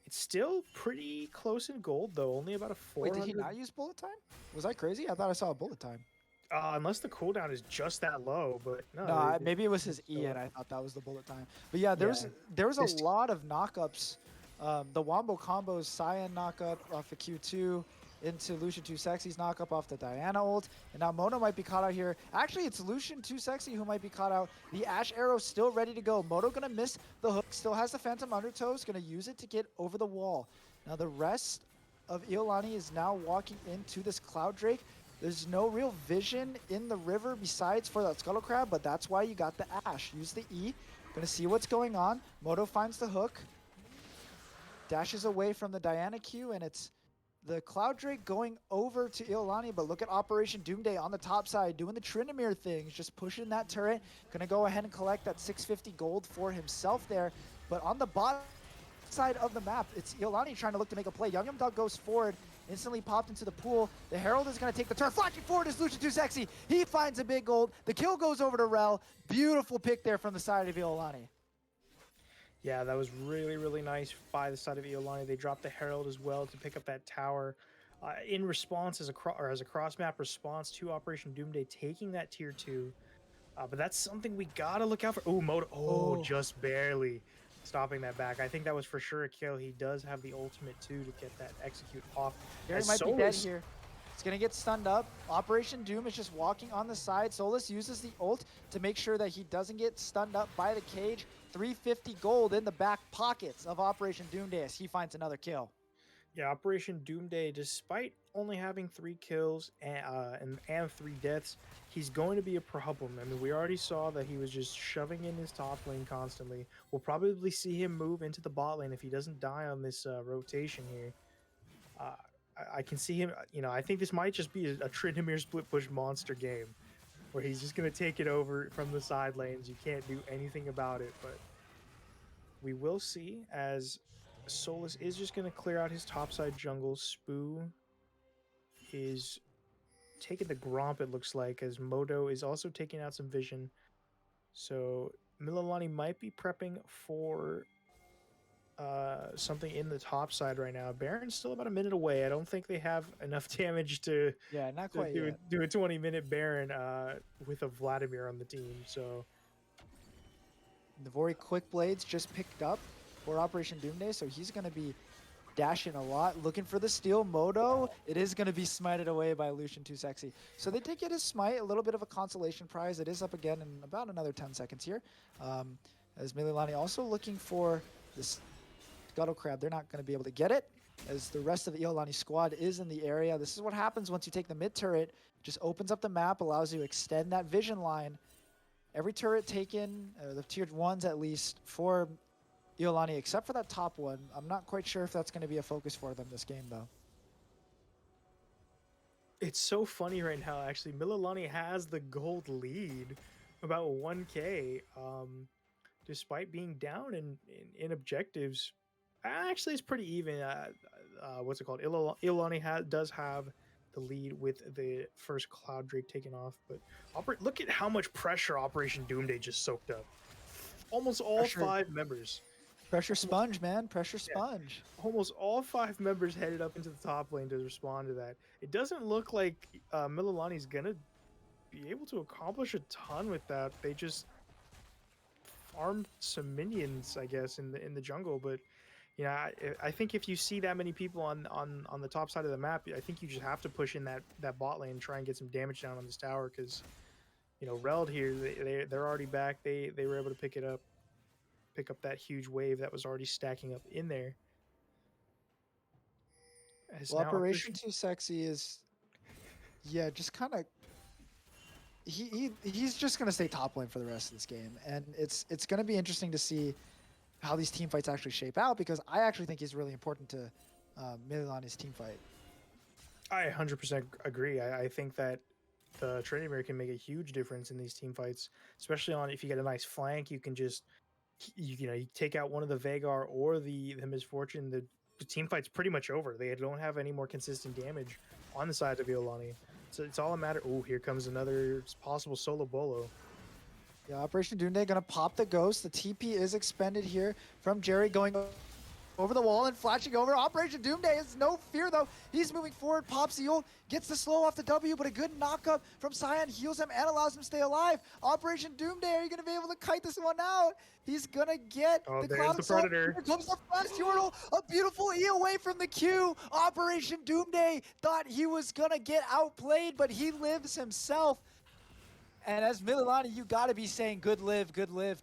it's still pretty close in gold though. Only about a Wait, did he 400. not use bullet time? Was I crazy? I thought I saw a bullet time. Unless the cooldown is just that low, but no, No, maybe it was his still E, and up. I thought that was the bullet time. But yeah, Yeah, there was a this lot of knockups. The Wombo combos, Cyan knockup off the Q2 into Lucian Too Sexy's knockup off the Diana ult, and now Mono might be caught out here. Actually, it's Lucian Too Sexy who might be caught out. The Ash arrow still ready to go. Mono gonna miss the hook, still has the Phantom Undertows, gonna use it to get over the wall. Now the rest of Iolani is now walking into this Cloud Drake. There's no real vision in the river besides for that Scuttle Crab, but that's why you got the Ash. Use the E. Gonna see what's going on. Moto finds the hook. Dashes away from the Diana Q, and it's the Cloud Drake going over to Iolani, but look at Operation Doomday on the top side, doing the Tryndamere things, just pushing that turret. Gonna go ahead and collect that 650 gold for himself there. But on the bottom side of the map, it's Iolani trying to look to make a play. Yum Yum Dog goes forward, instantly popped into the pool. The Herald is going to take the turn. Flashing forward is Lucian Too Sexy. He finds a big gold. The kill goes over to Rel. Beautiful pick there from the side of Iolani. Yeah, that was really, really nice by the side of Iolani. They dropped the Herald as well to pick up that tower. In response, as a cross map response to Operation Doomday, taking that tier 2. But that's something we gotta look out for. Oh, Moto. Oh, just barely stopping that back. I think that was for sure a kill. He does have the ultimate too to get that execute off. Jerry might be dead here. It's going to get stunned up. Operation Doom is just walking on the side. Solus uses the ult to make sure that he doesn't get stunned up by the cage. 350 gold in the back pockets of Operation Doomday as he finds another kill. Yeah, Operation Doomday, despite only having 3 kills and 3 deaths, he's going to be a problem. I mean, we already saw that he was just shoving in his top lane constantly. We'll probably see him move into the bot lane if he doesn't die on this rotation here. I can see him, you know, I think this might just be a Tryndamere split push monster game where he's just going to take it over from the side lanes. You can't do anything about it, but we will see as Solus is just going to clear out his topside jungle. Spoo is taking the Gromp, it looks like, as Moto is also taking out some vision. So Mililani might be prepping for something in the top side right now. Baron's still about a minute away. I don't think they have enough damage to not quite do yet. a 20-minute Baron with a Vladimir on the team. So The very quick blades just picked up for Operation Doomday, so he's going to be dashing a lot, looking for the steal. Moto, it is going to be smited away by Lucian Too Sexy. So they did get his smite, a little bit of a consolation prize. It is up again in about another 10 seconds here. As Mililani also looking for this Scuttle Crab. They're not going to be able to get it, as the rest of the Iolani squad is in the area. This is what happens once you take the mid turret. Just opens up the map, allows you to extend that vision line. Every turret taken, the tiered ones at least, for Iolani, except for that top one. I'm not quite sure if that's going to be a focus for them this game, though. it's so funny right now, actually. Mililani has the gold lead, about 1K, despite being down in objectives. Actually, it's pretty even. What's it called? Iolani does have the lead with the first Cloud Drake taken off, but look at how much pressure Operation Doomday just soaked up. Almost all 5 members. Pressure sponge, man. Pressure sponge. Yeah. Almost all 5 members headed up into the top lane to respond to that. It doesn't look like Mililani's gonna be able to accomplish a ton with that. They just farmed some minions, I guess, in the jungle. But yeah, I think if you see that many people on the top side of the map, I think you just have to push in that bot lane and try and get some damage down on this tower, because you know, Reld here, they're already back. They were able to pick up that huge wave that was already stacking up in there. Well, Operation Too Sexy is Yeah, just kind of he's just gonna stay top lane for the rest of this game, and it's gonna be interesting to see how these team fights actually shape out because I actually think he's really important to Milani's team fight. I 100% agree. I think that the Trinity can make a huge difference in these team fights, especially on if you get a nice flank, you can just you take out one of the Vagar or the Misfortune. The team fight's pretty much over. They don't have any more consistent damage on the side of Iolani. So it's all a matter. Oh, here comes another possible solo bolo. Yeah, Operation Doomday gonna pop the ghost. The TP is expended here from Jerry going over the wall and flashing over. Operation Doomday has no fear though. He's moving forward, pops the ult, gets the slow off the W, but a good knock-up from Cyan heals him and allows him to stay alive. Operation Doomday, are you gonna be able to kite this one out? He's gonna get the There's Cloud the Assault. Predator. Here comes the fast Yordle, a beautiful E away from the Q. Operation Doomday thought he was gonna get outplayed, but he lives himself. And as Mililani, you gotta be saying good live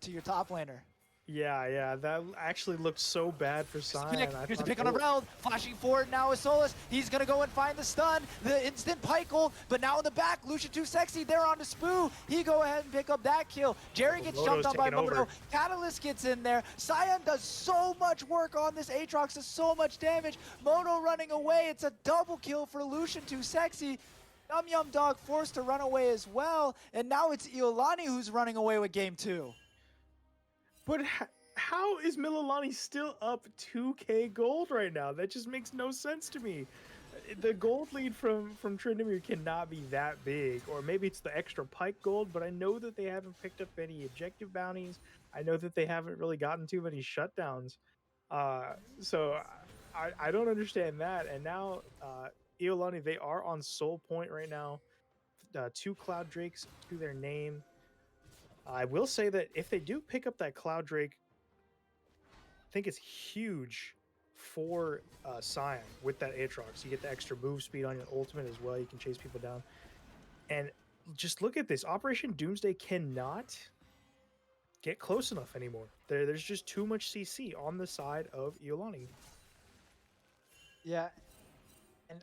to your top laner. Yeah, that actually looked so bad for Cyan. Here's a pick on a round, flashing forward now with Solus. He's gonna go and find the stun, the instant pike ult, but now in the back, Lucian too sexy, they're on to Spoo. He go ahead and pick up that kill. Jerry gets jumped on by Moto. Catalyst gets in there. Cyan does so much work on this Aatrox, does so much damage. Moto running away, it's a double kill for Lucian too sexy. Yum Yum Dog forced to run away as well, and now it's Iolani who's running away with game 2. But how is Mililani still up 2k gold right now? That just makes no sense to me. The gold lead from Tryndamere cannot be that big, or maybe it's the extra pike gold, but I know that they haven't picked up any objective bounties. I know that they haven't really gotten too many shutdowns. So I don't understand that. And now Iolani, they are on soul point right now. 2 Cloud Drakes to their name. I will say that if they do pick up that Cloud Drake, I think it's huge for Cyan with that Aatrox. You get the extra move speed on your ultimate as well. You can chase people down. And just look at this. Operation Doomsday cannot get close enough anymore. There's just too much CC on the side of Iolani. Yeah, and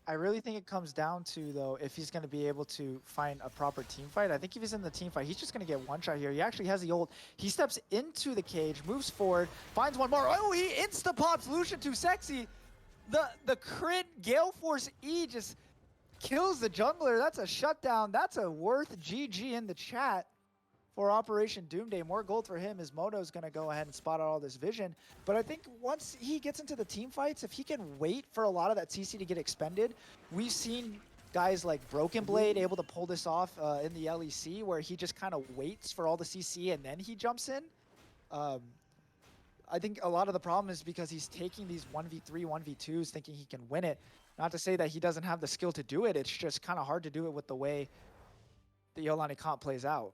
I really think it comes down to, though, if he's going to be able to find a proper team fight. I think if he's in the team fight, he's just going to get one shot here. He actually has the ult. He steps into the cage, moves forward, finds one more. Oh, he insta-pops Lucian too sexy. The crit Gale Force E just kills the jungler. That's a shutdown. That's a worth GG in the chat for Operation Doomday. More gold for him as Moto's going to go ahead and spot out all this vision. But I think once he gets into the team fights, if he can wait for a lot of that CC to get expended, we've seen guys like Broken Blade able to pull this off in the LEC, where he just kind of waits for all the CC and then he jumps in. I think a lot of the problem is because he's taking these 1v3, 1v2s thinking he can win it. Not to say that he doesn't have the skill to do it, it's just kind of hard to do it with the way the Iolani comp plays out.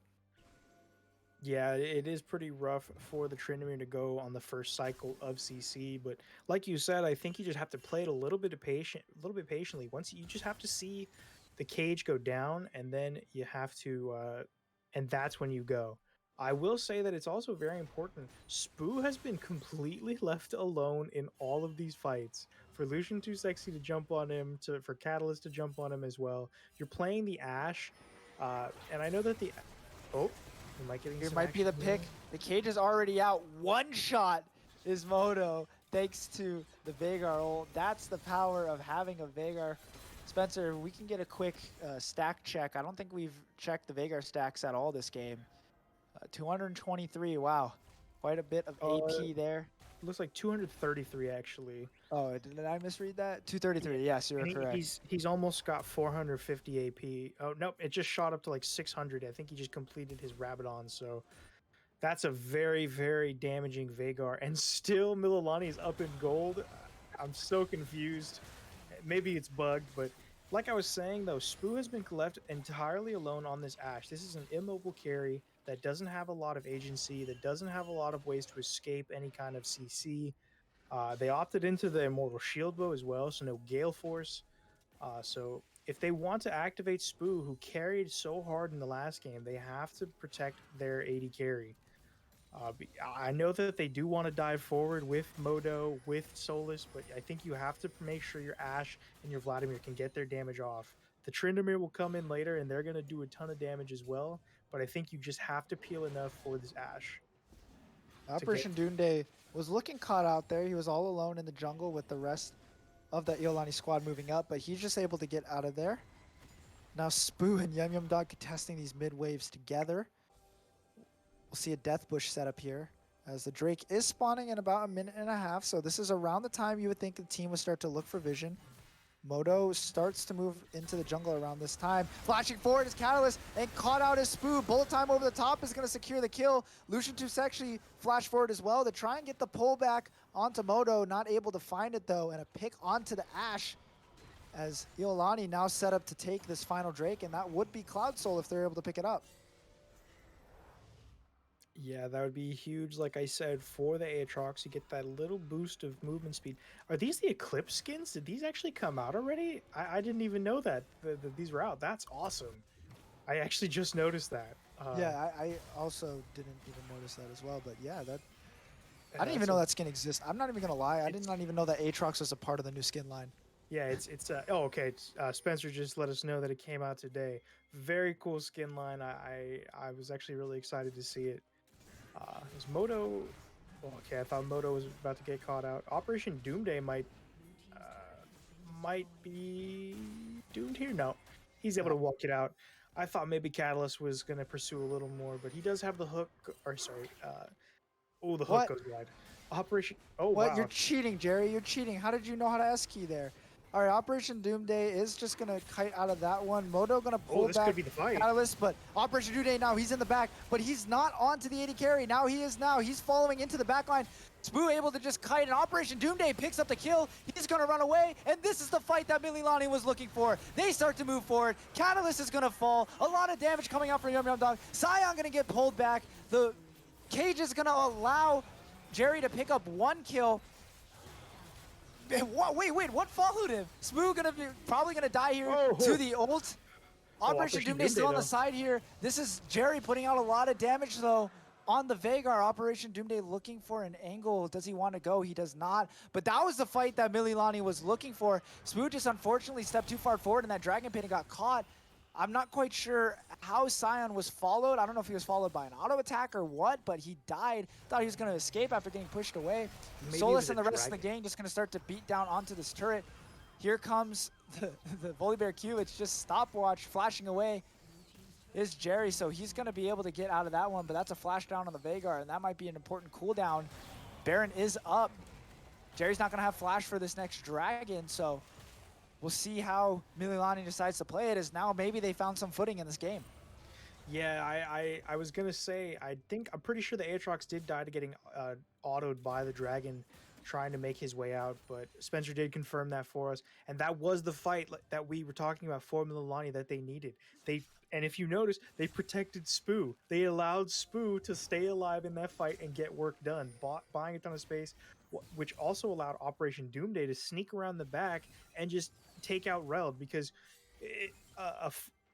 Yeah, it is pretty rough for the Tryndamere to go on the first cycle of CC, but like you said, I think you just have to play it a little bit patiently. Once you just have to see the cage go down, and then you have to, and that's when you go. I will say that it's also very important. Spoo has been completely left alone in all of these fights. For Lucian too sexy to jump on him, for Catalyst to jump on him as well. You're playing the Ashe, and I know that the Here might be the pick. The cage is already out. One shot is Moto, thanks to the Vagar ult. That's the power of having a Vagar. Spencer, we can get a quick stack check. I don't think we've checked the Vagar stacks at all this game. 223, wow. Quite a bit of AP there. Looks like 233 actually. Oh, did I misread that? 233, yes, you're correct. He's almost got 450 AP. Oh, no, it just shot up to like 600. I think he just completed his Rabadon, so that's a very, very damaging Vagar. And still Mililani is up in gold. I'm so confused. Maybe it's bugged, but like I was saying though, Spoo has been left entirely alone on this Ashe. This is an immobile carry that doesn't have a lot of agency, that doesn't have a lot of ways to escape any kind of CC. They opted into the Immortal Shield Bow as well, so no Gale Force. So if they want to activate Spoo, who carried so hard in the last game, they have to protect their AD carry. I know that they do want to dive forward with Modo, with Solus, but I think you have to make sure your Ashe and your Vladimir can get their damage off. The Tryndamere will come in later, and they're gonna do a ton of damage as well. But I think you just have to peel enough for this Ashe to get. Operation Doomday was looking caught out there. He was all alone in the jungle with the rest of the Iolani squad moving up, but he's just able to get out of there. Now Spoo and Yum Yum Dog contesting these mid waves together. We'll see a Death Bush set up here as the Drake is spawning in about a minute and a half. So this is around the time you would think the team would start to look for vision. Moto starts to move into the jungle around this time. Flashing forward is Catalyst and caught out his Spoo. Bullet time over the top is going to secure the kill. Lucian Tooth actually flash forward as well to try and get the pullback onto Moto. Not able to find it though, and a pick onto the Ashe as Iolani now set up to take this final Drake, and that would be Cloud Soul if they're able to pick it up. Yeah, that would be huge. Like I said, for the Aatrox, you get that little boost of movement speed. Are these the Eclipse skins? Did these actually come out already? I didn't even know that, that these were out. That's awesome. I actually just noticed that. Yeah, I also didn't even notice that as well, but yeah, that I didn't even know that skin exists. I'm not even gonna lie, I did not even know that Aatrox was a part of the new skin line. Yeah, it's oh okay. Spencer just let us know that it came out today. Very cool skin line. I was actually really excited to see it. Is Moto? Oh, okay, I thought Moto was about to get caught out. Operation Doomday might be doomed here. No, he's able to walk it out. I thought maybe Catalyst was gonna pursue a little more, but he does have the hook. Or sorry, oh, the hook goes wide. Operation. Oh what? wow! You're cheating, Jerry. You're cheating. How did you know how to S key there? All right, Operation Doomday is just gonna kite out of that one. Moto gonna pull this back could be the fight. Catalyst, but Operation Doomday now he's in the back, but he's not onto the AD carry. Now he is. Now he's following into the back line. Spoo able to just kite, and Operation Doomday picks up the kill. He's gonna run away, and this is the fight that Mililani was looking for. They start to move forward. Catalyst is gonna fall. A lot of damage coming out from Yum Yum Dog. Scion gonna get pulled back. The cage is gonna allow Jerry to pick up one kill. Wait, what followed him? Spoo probably gonna die here to the ult. Operation Doomday still on the side here. This is Jerry putting out a lot of damage though on the Veigar. Operation Doomday looking for an angle. Does he want to go? He does not. But that was the fight that Mililani was looking for. Spoo just unfortunately stepped too far forward in that Dragon Pit and got caught. I'm not quite sure how Scion was followed. I don't know if he was followed by an auto attack or what, but he died. Thought he was going to escape after getting pushed away. Solus and the rest of the gang just going to start to beat down onto this turret. Here comes the Volibear Q. It's just stopwatch flashing away is Jerry, so he's going to be able to get out of that one, but that's a flash down on the Veigar, and that might be an important cooldown. Baron is up. Jerry's not going to have flash for this next dragon, so we'll see how Mililani decides to play it, as now maybe they found some footing in this game. Yeah, I was gonna say, I'm pretty sure the Aatrox did die to getting autoed by the dragon trying to make his way out, but Spencer did confirm that for us, and that was the fight that we were talking about for Mililani that they needed. And if you notice, they protected Spoo. They allowed Spoo to stay alive in that fight and get work done, buying a ton of space, which also allowed Operation Doomday to sneak around the back and just take out Reld, because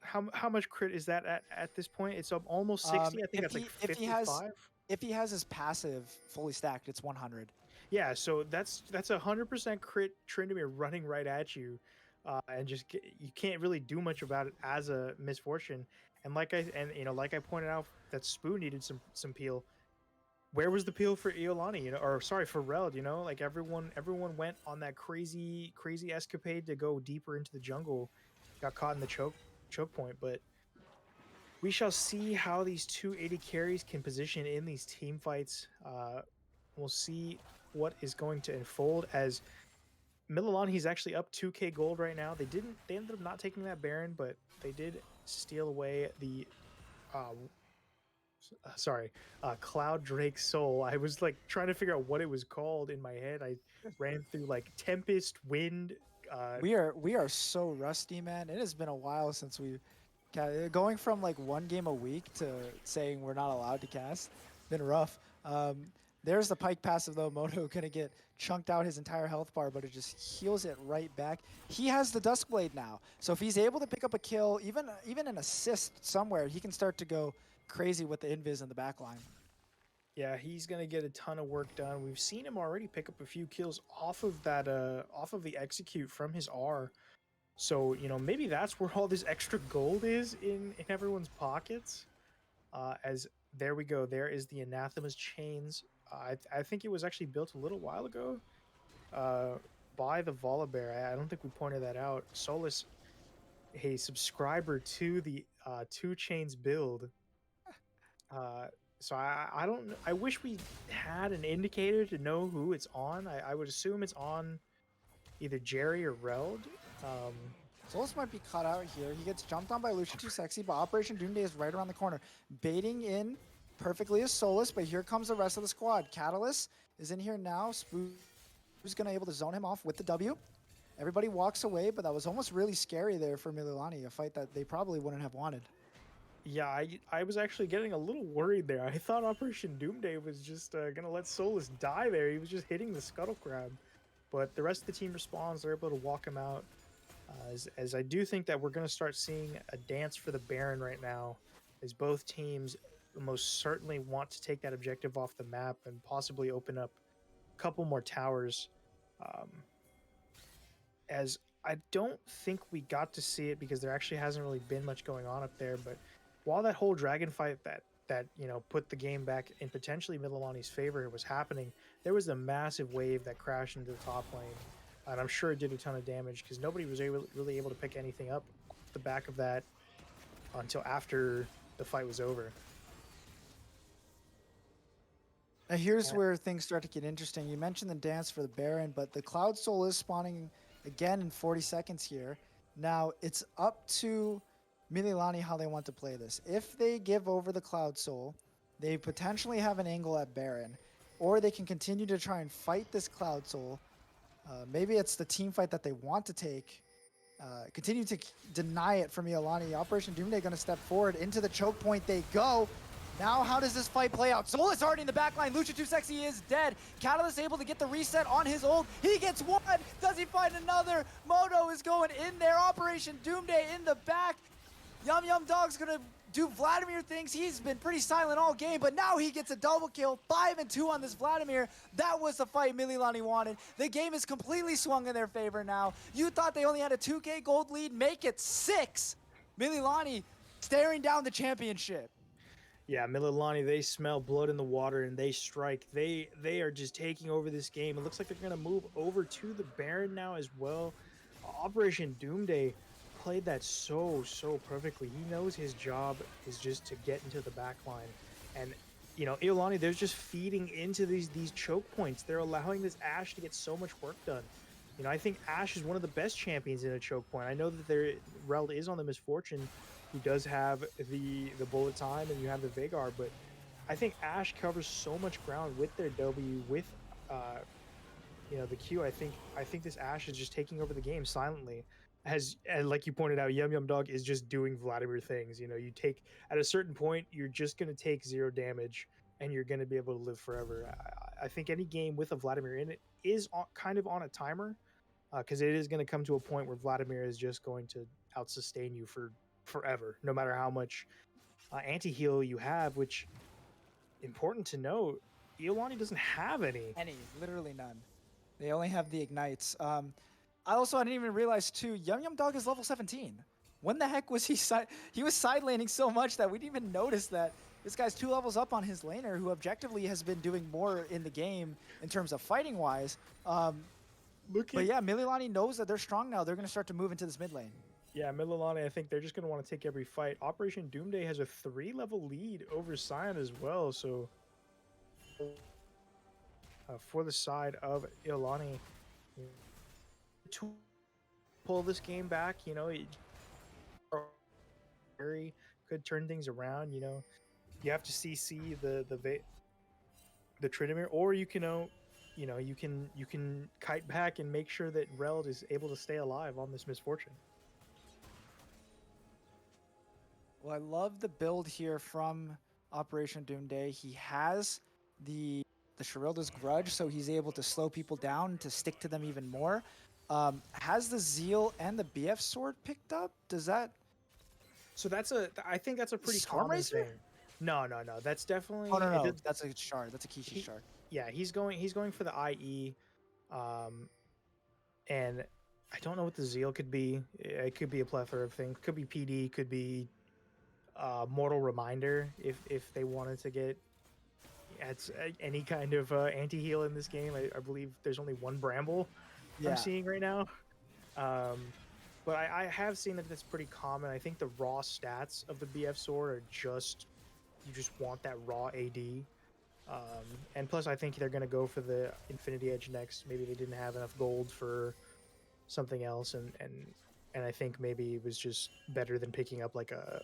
how much crit is that at this point? It's almost 60. I think that's like 55. If he has his passive fully stacked, it's 100. Yeah, so that's 100% crit Tryndamere running right at you, and you can't really do much about it as a misfortune. And like I pointed out, that Spoo needed some peel. Where was the peel for Iolani? Or sorry, for Reld? Like everyone went on that crazy escapade to go deeper into the jungle, got caught in the choke point. But we shall see how these two AD carries can position in these team fights. We'll see what is going to unfold, as Mililani's actually up 2k gold right now. They ended up not taking that Baron, but they did steal away the Cloud Drake Soul. I was like trying to figure out what it was called in my head. I ran through like Tempest, Wind. We are so rusty, man. It has been a while since we going from like one game a week to saying we're not allowed to cast. Been rough. There's the Pike passive though. Moto gonna get chunked out his entire health bar, but it just heals it right back. He has the Duskblade now, so if he's able to pick up a kill, even an assist somewhere, he can start to go crazy with the invis in the back line. Yeah, he's gonna get a ton of work done. We've seen him already pick up a few kills off of that, off of the execute from his R. So, maybe that's where all this extra gold is in everyone's pockets. As there we go, there is the Anathema's chains. I think it was actually built a little while ago uh, by the Volibear. I don't think we pointed that out. Solus, a subscriber to the Two Chains build. Uh, so I don't I wish we had an indicator to know who it's on. I would assume it's on either Jerry or Reld. Um, Solus might be caught out here. He gets jumped on by Lucian Too Sexy, but Operation Doomday is right around the corner. Baiting in perfectly as Solus, but here comes the rest of the squad. Catalyst is in here now. Spoo's going to able to zone him off with the W. Everybody walks away, but that was almost really scary there for Mililani, a fight that they probably wouldn't have wanted. Yeah, I was actually getting a little worried there. I thought Operation Doomday was just gonna let Solus die there. He was just hitting the Scuttle Crab, but the rest of the team responds. They're able to walk him out. As I do think that we're gonna start seeing a dance for the Baron right now, as both teams most certainly want to take that objective off the map and possibly open up a couple more towers. Um, as I don't think we got to see it because there actually hasn't really been much going on up there, but while that whole dragon fight that put the game back in potentially Mililani's favor was happening, there was a massive wave that crashed into the top lane, and I'm sure it did a ton of damage because nobody was really able to pick anything up off the back of that until after the fight was over. Now here's where things start to get interesting. You mentioned the dance for the Baron, but the Cloud Soul is spawning again in 40 seconds here. Now it's up to Mililani how they want to play this. If they give over the Cloud Soul, they potentially have an angle at Baron, or they can continue to try and fight this Cloud Soul. Maybe it's the team fight that they want to take. Continue to deny it from Mililani. Operation Doomday going to step forward into the choke point. They go. Now, how does this fight play out? Solus already in the backline. Lucian Too Sexy is dead. Catalyst able to get the reset on his ult. He gets one. Does he find another? Moto is going in there. Operation Doomday in the back. Yum Yum Dog's gonna do Vladimir things. He's been pretty silent all game, but now he gets a double kill. 5 and 2 on this Vladimir. That was the fight Mililani wanted. The game is completely swung in their favor now. You thought they only had a 2K gold lead. Make it 6. Mililani staring down the championship. Yeah, Mililani, they smell blood in the water and they strike. They are just taking over this game. It looks like they're going to move over to the Baron now as well. Operation Doomday played that so perfectly. He knows his job is just to get into the back line. And, Iolani, they're just feeding into these choke points. They're allowing this Ashe to get so much work done. I think Ashe is one of the best champions in a choke point. I know that Reld is on the Misfortune, who does have the bullet time, and you have the Veigar, but I think Ashe covers so much ground with their W, with the Q. I think this Ashe is just taking over the game silently. And like you pointed out, Yum Yum Dog is just doing Vladimir things. You take at a certain point, you're just gonna take 0 damage, and you're gonna be able to live forever. I think any game with a Vladimir in it is kind of on a timer, because it is going to come to a point where Vladimir is just going to out-sustain you for forever, no matter how much anti-heal you have, which, important to note, Iolani doesn't have any. Literally none. They only have the ignites. I didn't even realize too, Yum Yum Dog is level 17. When the heck was he he was side laning so much that we didn't even notice that this guy's 2 levels up on his laner, who objectively has been doing more in the game in terms of fighting wise. But yeah, Mililani knows that they're strong now. They're going to start to move into this mid lane. Yeah, Mililani, I think they're just going to want to take every fight. Operation Doomday has a 3-level lead over Sion as well, so for the side of Iolani, to pull this game back, very could turn things around. You have to CC the Tryndamere, or you can you can kite back and make sure that Reld is able to stay alive on this Misfortune. Well, I love the build here from Operation Doomday. He has the Sherilda's Grudge, so he's able to slow people down, to stick to them even more. Has the Zeal and the BF sword picked up? Does that... So I think that's a pretty Storm common Racer? thing. No. That's definitely... Oh, no. That's a shard. That's a Kishi shard. Yeah, he's going for the IE. And I don't know what the Zeal could be. It could be a plethora of things. Could be PD. Could be Mortal Reminder if they wanted to get any kind of anti-heal in this game. I believe there's only one Bramble I'm Yeah. seeing right now. But I have seen that that's pretty common. I think the raw stats of the BF sword are just, you just want that raw AD. And plus, I think they're going to go for the Infinity Edge next. Maybe they didn't have enough gold for something else, and I think maybe it was just better than picking up like a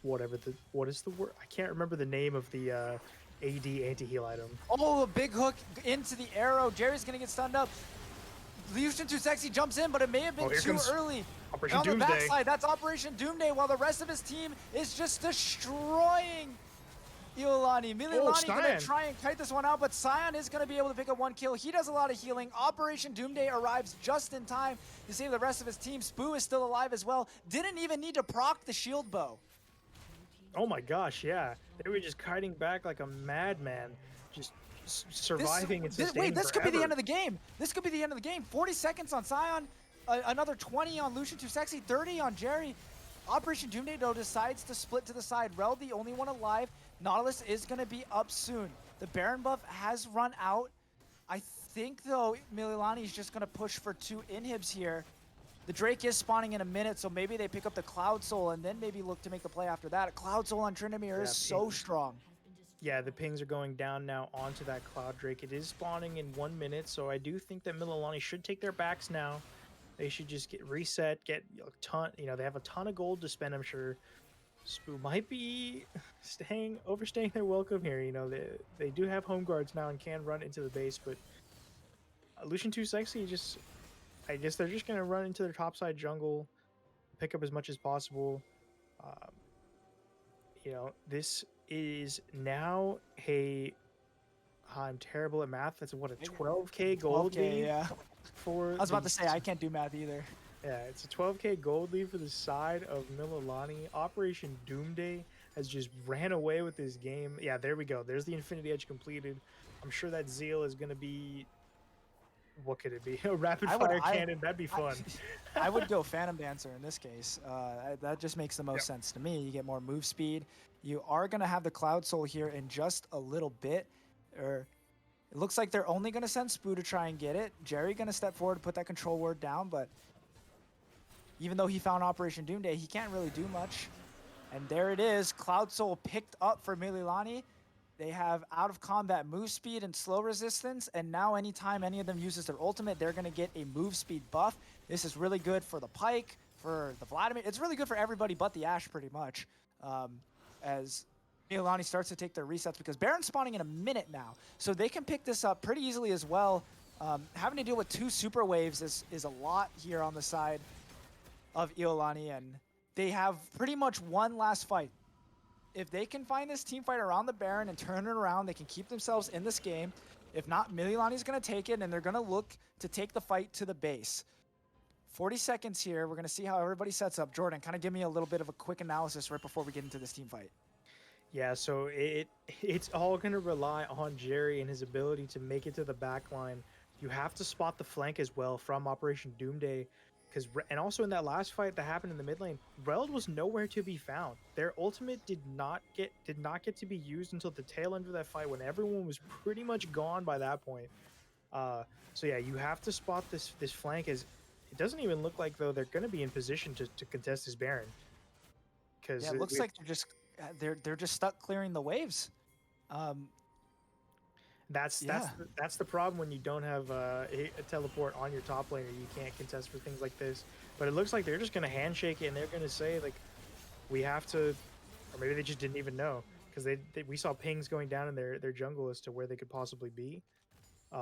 what is the word? I can't remember the name of the AD anti-heal item. Oh, a big hook into the arrow. Jerry's gonna get stunned up. Lucian Too Sexy jumps in, but it may have been too early. Operation On the Doomsday. backside, that's Operation Doomsday, while the rest of his team is just destroying Iolani. Mililani gonna Cyan. try and kite this one out, but Cyan is gonna be able to pick up one kill. He does a lot of healing. Operation Doomsday arrives just in time to save the rest of his team. Spoo is still alive as well. Didn't even need to proc the shield bow. Oh my gosh, yeah. They were just kiting back like a madman, just surviving and sustaining Wait, this could be the forever. end of the game. This could be the end of the game. 40 seconds on Sion, another 20 on Lucian Too Sexy, 30 on Jerry. Operation Doomsday, though, decides to split to the side. Rel, the only one alive. Nautilus is going to be up soon. The Baron buff has run out. I think, though, Mililani is just going to push for 2 inhibs here. The Drake is spawning in a minute, so maybe they pick up the Cloud Soul and then maybe look to make the play after that. A Cloud Soul on Tryndamere is so strong. Yeah, the pings are going down now onto that Cloud Drake. It is spawning in 1 minute, so I do think that Mililani should take their backs now. They should just get reset, get a ton, they have a ton of gold to spend, I'm sure. Spoo might be overstaying their welcome here. They do have home guards now and can run into the base, but Lucian Too Sexy I guess they're just gonna run into their topside jungle, pick up as much as possible. This is now I'm terrible at math. That's what, a 12k gold 12K, lead yeah. for. I was about to say, I can't do math either. Yeah, it's a 12k gold lead for the side of Mililani. Operation Doomsday has just ran away with this game. Yeah, there we go. There's the Infinity Edge completed. I'm sure that Zeal is going to be... What could it be? A rapid fire cannon. That'd be fun. I would go Phantom Dancer in this case. That just makes the most sense to me. You get more move speed. You are going to have the Cloud Soul here in just a little bit. It looks like they're only going to send Spoo to try and get it. Jerry going to step forward to put that control word down, but even though he found Operation Doomsday, he can't really do much. And there it is. Cloud Soul picked up for Mililani. They have out of combat move speed and slow resistance, and now anytime any of them uses their ultimate, they're going to get a move speed buff. This is really good for the Pyke, for the Vladimir. It's really good for everybody but the Ashe, pretty much, as Mililani starts to take their resets, because Baron's spawning in a minute now, so they can pick this up pretty easily as well. Having to deal with 2 super waves is a lot here on the side of Iolani, and they have pretty much one last fight. If they can find this team fight around the Baron and turn it around, they can keep themselves in this game. If not, Mililani's going to take it, and they're going to look to take the fight to the base. 40 seconds here. We're going to see how everybody sets up. Jordan, kind of give me a little bit of a quick analysis right before we get into this team fight. Yeah, so it's all going to rely on Jerry and his ability to make it to the back line. You have to spot the flank as well from Operation Doomsday. And also in that last fight that happened in the mid lane, Reld was nowhere to be found. Their ultimate did not get to be used until the tail end of that fight, when everyone was pretty much gone by that point. So yeah, you have to spot this flank, as it doesn't even look like though they're going to be in position to contest this Baron. Because yeah, it looks like they're just stuck clearing the waves. That's the problem when you don't have a teleport on your top laner. You can't contest for things like this. But it looks like they're just going to handshake it, and they're going to say, like, we have to, or maybe they just didn't even know, because we saw pings going down in their jungle as to where they could possibly be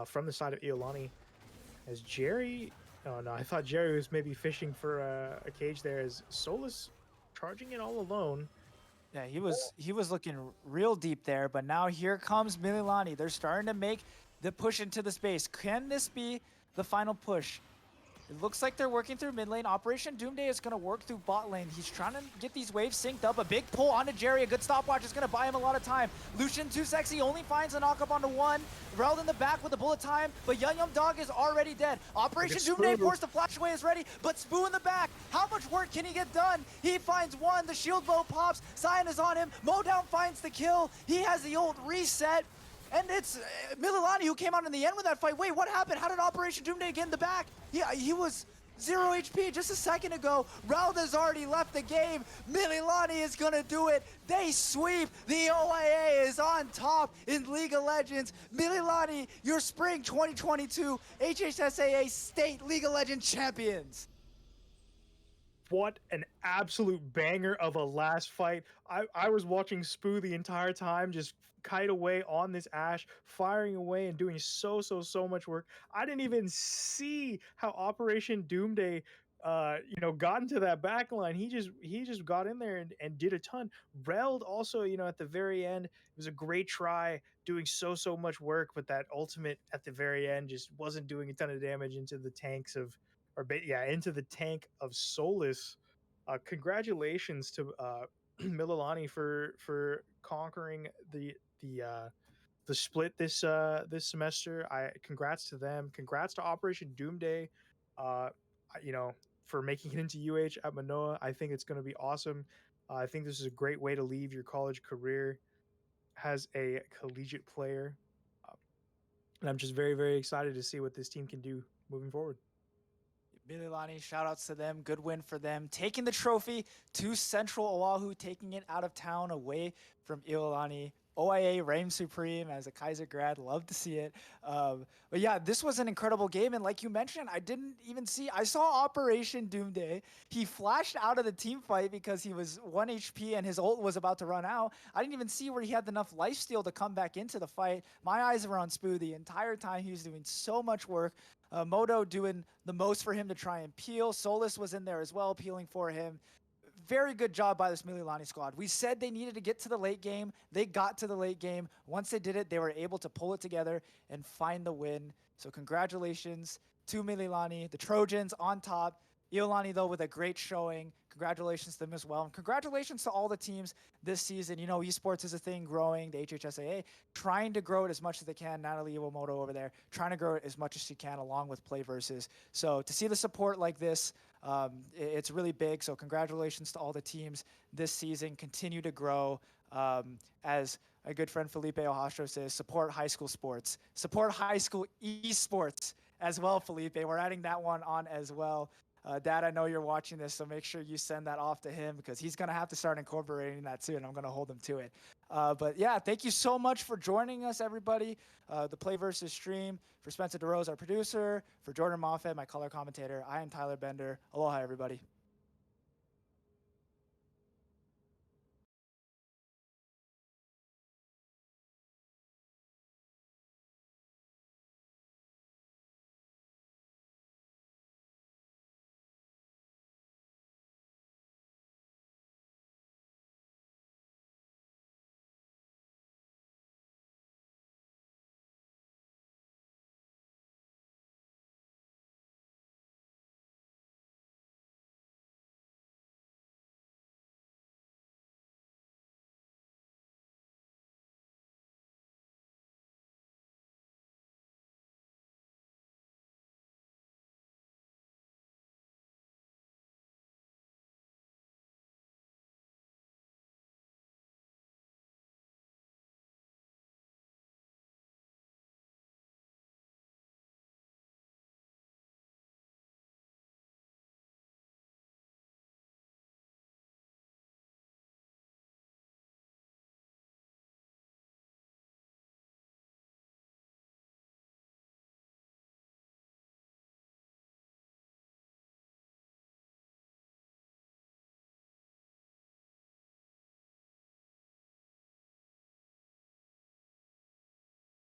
from the side of Iolani. As Jerry, oh no, I thought Jerry was maybe fishing for a cage there, as Solus charging it all alone. Yeah, he was looking real deep there, but now here comes Mililani. They're starting to make the push into the space. Can this be the final push? It looks like they're working through mid lane. Operation Doomday is going to work through bot lane. He's trying to get these waves synced up. A big pull onto Jerry. A good stopwatch is going to buy him a lot of time. Lucian, too sexy, only finds a knock up onto one. Reld in the back with the bullet time, but Yum Yum Dog is already dead. Operation Doomday forced to flash away is ready, but Spoo in the back. How much work can he get done? He finds one. The shield bow pops. Cyan is on him. Modown finds the kill. He has the ult reset. And it's Mililani who came out in the end with that fight. Wait, what happened? How did Operation Doomday get in the back? He was 0 HP just a second ago. Ralda's already left the game. Mililani is gonna do it. They sweep. The OIA is on top in League of Legends. Mililani, your spring 2022 HHSAA State League of Legends champions. What an absolute banger of a last fight. I was watching Spoo the entire time, just kite away on this Ashe, firing away and doing so much work. I didn't even see how Operation Doomday got into that back line. He just got in there and did a ton. Reld also, at the very end, it was a great try, doing so much work, but that ultimate at the very end just wasn't doing a ton of damage into the tanks of into the tank of Solus. Congratulations to Mililani for conquering the split this semester. Congrats to them. Congrats to Operation Doomday. For making it into UH at Manoa. I think it's going to be awesome. I think this is a great way to leave your college career as a collegiate player. And I'm just very excited to see what this team can do moving forward. Mililani, shout outs to them. Good win for them. Taking the trophy to Central Oahu, taking it out of town away from Iolani. OIA reign supreme as a Kaiser grad. Love to see it. But yeah, this was an incredible game. And like you mentioned, I saw Operation Doomday. He flashed out of the team fight because he was 1 HP and his ult was about to run out. I didn't even see where he had enough lifesteal to come back into the fight. My eyes were on Spoo the entire time. He was doing so much work. Modo doing the most for him to try and peel. Solus was in there as well, peeling for him. Very good job by this Mililani squad. We said they needed to get to the late game. They got to the late game. Once they did it, they were able to pull it together and find the win. So congratulations to Mililani, the Trojans on top. Iolani, though, with a great showing. Congratulations to them as well. And congratulations to all the teams this season. Esports is a thing growing. The HHSAA trying to grow it as much as they can. Natalie Iwamoto over there trying to grow it as much as she can along with PlayVS. So to see the support like this, it's really big. So congratulations to all the teams this season. Continue to grow. As a good friend Felipe Ojastro says, support high school sports. Support high school esports as well, Felipe. We're adding that one on as well. Dad, I know you're watching this, so make sure you send that off to him because he's going to have to start incorporating that soon. I'm going to hold him to it. But yeah, thank you so much for joining us, everybody. The PlayVS stream. For Spencer DeRose, our producer. For Jordan Moffett, my color commentator. I am Tyler Bender. Aloha, everybody.